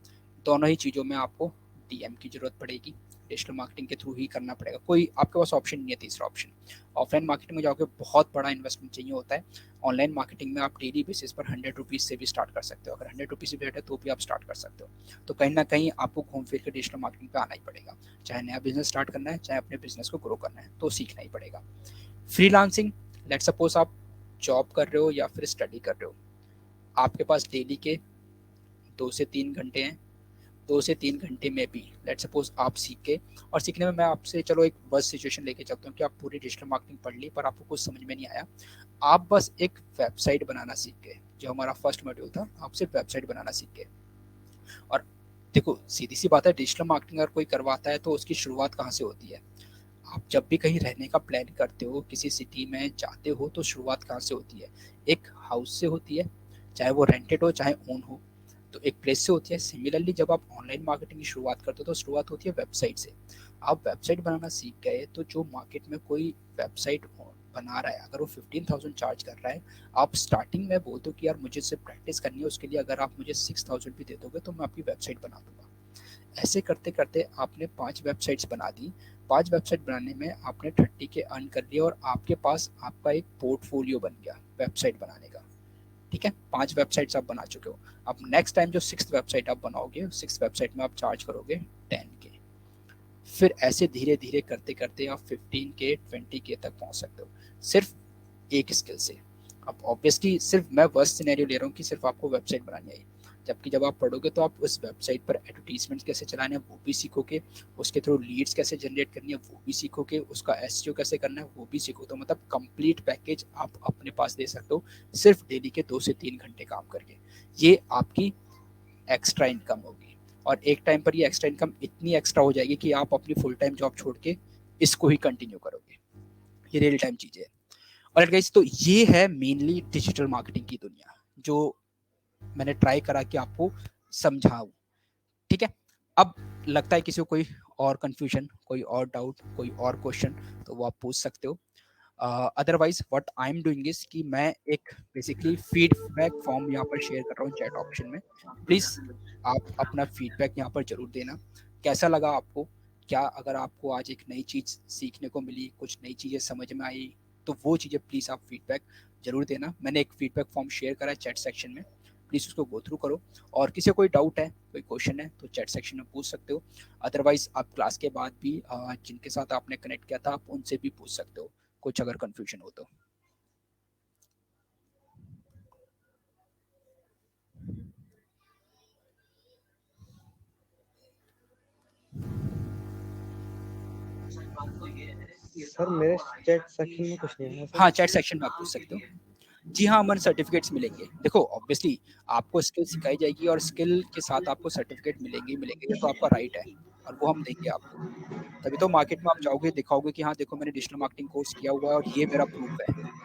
दोनों ही चीज़ों में आपको डीएम की ज़रूरत पड़ेगी, डिजिटल मार्केटिंग के थ्रू ही करना पड़ेगा, कोई आपके पास ऑप्शन नहीं है। तीसरा ऑप्शन, ऑफलाइन मार्केटिंग में जाओगे बहुत बड़ा इन्वेस्टमेंट चाहिए होता है। ऑनलाइन मार्केटिंग में आप डेली बेसिस पर 100 रुपीज़ से भी स्टार्ट कर सकते हो, अगर 100 रुपीज़ भी है तो भी आप स्टार्ट कर सकते हो। तो कहीं ना कहीं आपको घूम फिर के डिजिटल मार्केटिंग पे आना ही पड़ेगा, चाहे नया बिजनेस स्टार्ट करना है, चाहे अपने बिजनेस को ग्रो करना है, तो सीखना ही पड़ेगा। फ्रीलांसिंग, लेट सपोज आप जॉब कर रहे हो या फिर स्टडी कर रहे हो, आपके पास डेली के 2 से 3 घंटे हैं। 2 से 3 घंटे में भी लेट सपोज आप सीख के, और सीखने में मैं आपसे चलो एक बस सिचुएशन लेके चलता हूँ कि आप पूरी डिजिटल मार्केटिंग पढ़ ली पर आपको कुछ समझ में नहीं आया। आप बस एक वेबसाइट बनाना सीख गए, जो हमारा फर्स्ट मॉड्यूल था, आप सिर्फ वेबसाइट बनाना सीख गए। और देखो सीधी सी बात है, डिजिटल मार्केटिंग अगर कोई करवाता है तो उसकी शुरुआत कहाँ से होती है? आप जब भी कहीं रहने का प्लान करते हो, किसी सिटी में जाते हो, तो शुरुआत कहाँ से होती है? एक हाउस से होती है, चाहे वो रेंटेड हो चाहे ओन हो, तो एक प्लेस से होती है। सिमिलरली जब आप ऑनलाइन मार्केटिंग की शुरुआत करते हो तो शुरुआत होती है वेबसाइट से। आप वेबसाइट बनाना सीख गए तो जो मार्केट में कोई वेबसाइट बना रहा है, अगर वो 15,000 चार्ज कर रहा है, आप स्टार्टिंग में बोलते हो कि यार मुझे सिर्फ प्रैक्टिस करनी है, उसके लिए अगर आप मुझे 6,000 भी दे दोगे तो मैं आपकी वेबसाइट बना दूंगा। ऐसे करते करते आपने 5 वेबसाइट्स बना दी। 5 वेबसाइट बनाने में आपने 30 के अर्न कर लिया और आपके पास आपका एक पोर्टफोलियो बन गया वेबसाइट बनाने का। ठीक है, 5 वेबसाइट्स आप बना चुके हो। अब नेक्स्ट टाइम जो 6th वेबसाइट आप बनाओगे, 6th वेबसाइट में आप चार्ज करोगे 10 के। फिर ऐसे धीरे धीरे करते करते आप 15 के 20 के तक पहुंच सकते हो, सिर्फ एक स्किल से। अब ऑब्वियसली सिर्फ मैं वर्स्ट सिनेरियो ले रहा हूँ कि सिर्फ आपको वेबसाइट बनानी आई, जबकि जब आप पढ़ोगे तो आप उस वेबसाइट पर एडवर्टीजमेंट कैसे चलाने हैं वो भी सीखोगे, उसके थ्रू लीड्स कैसे जनरेट करनी है वो भी सीखोगे, उसका एसईओ कैसे करना है वो भी सीखो। तो मतलब कंप्लीट पैकेज आप अपने पास दे सकते हो, सिर्फ डेली के 2 से 3 घंटे काम करके। ये आपकी एक्स्ट्रा इनकम होगी, और एक टाइम पर ये एक्स्ट्रा इनकम इतनी एक्स्ट्रा हो जाएगी कि आप अपनी फुल टाइम जॉब छोड़ के इसको ही कंटिन्यू करोगे। ये रियल टाइम चीज़ें है। और गाइस, तो ये है मेनली डिजिटल मार्केटिंग की दुनिया, जो मैंने ट्राई करा कि आपको समझाऊं। ठीक है, अब लगता है किसी को कोई और कंफ्यूजन, कोई और डाउट, कोई और क्वेश्चन, तो वो आप पूछ सकते हो। Otherwise what I am doing is कि मैं एक बेसिकली फीडबैक फॉर्म यहाँ पर शेयर कर रहा हूँ चैट ऑप्शन में। प्लीज़ आप अपना फीडबैक यहाँ पर जरूर देना, कैसा लगा आपको, क्या अगर आपको आज एक नई चीज़ सीखने को मिली, कुछ नई चीज़ें समझ में आई, तो वो चीज़ें प्लीज़ आप फीडबैक जरूर देना। मैंने एक फीडबैक फॉर्म शेयर करा है चैट सेक्शन में, प्लीज़ उसको गो थ्रू करो। और किसी को कोई डाउट है, कोई क्वेश्चन है, तो चैट सेक्शन में पूछ सकते हो। अदरवाइज आप क्लास के बाद भी जिनके साथ आपने कनेक्ट किया था आप उनसे भी पूछ सकते हो कुछ अगर कंफ्यूजन हो तो। सर मेरे चैट सेक्शन में कुछ नहीं है हाँ, सर। चैट सेक्शन में आप पूछ सकते हो। जी हाँ, अमन, सर्टिफिकेट्स मिलेंगे। देखो ऑब्वियसली आपको स्किल सिखाई जाएगी और स्किल के साथ आपको सर्टिफिकेट मिलेंगे ही मिलेंगे, ये तो आपका राइट है, और वो हम देंगे आपको। तभी तो मार्केट में आप जाओगे, दिखाओगे कि हाँ देखो मैंने डिजिटल मार्केटिंग कोर्स किया हुआ है और ये मेरा प्रूफ है।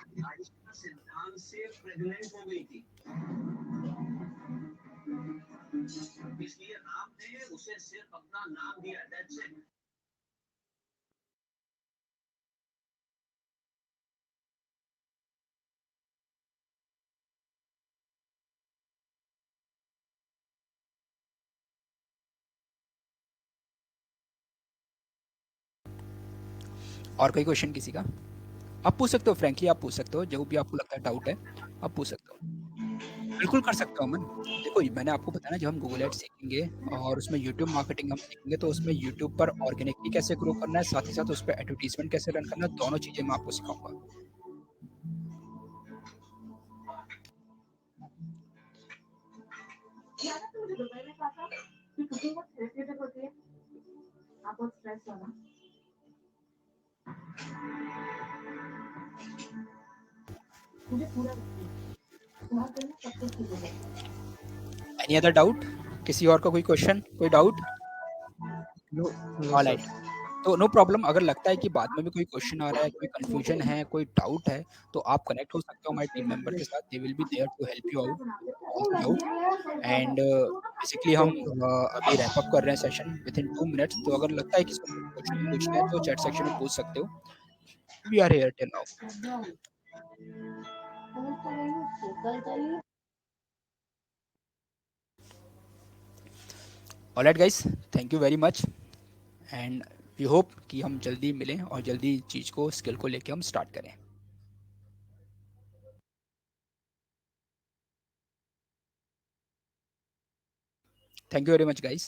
और कोई क्वेश्चन किसी का? आप पूछ सकते हो, फ्रेंकली आप पूछ सकते हो, जो भी आपको लगता है डाउट है आप पूछ सकते हो। बिल्कुल कर सकते हो अमन। देखो मैंने आपको बताया ना, जब हम गूगल एड्स सीखेंगे और उसमें यूट्यूब मार्केटिंग हम सीखेंगे, तो उसमें यूट्यूब पर ऑर्गेनिकली कैसे ग्रो करना है, साथ ही साथ उस पे एडवर्टाइजमेंट कैसे रन करना है, दोनों चीज़ें मैं आपको सिखाऊँगा। Any other doubt? किसी और का कोई क्वेश्चन, कोई doubt? No, no sir. Alright, तो नो प्रॉब्लम। अगर लगता है कि बाद में भी कोई क्वेश्चन आ रहा है, कोई कंफ्यूजन है, कोई डाउट है, तो आप कनेक्ट हो सकते हो हमारे टीम मेंबर के साथ। They will be there to help you out all the doubt. And basically हम ओके। अभी रैप अप कर रहे हैं सेशन विद इन 2 मिनट्स, तो अगर लगता है किसी को क्वेश्चन पूछना है तो चैट सेक्शन में पूछ सकते हो। We are here till now. Alright guys, thank you very much, and we hope कि हम जल्दी मिलें और जल्दी चीज़ को स्किल को लेके हम स्टार्ट करें. Thank you very much, guys.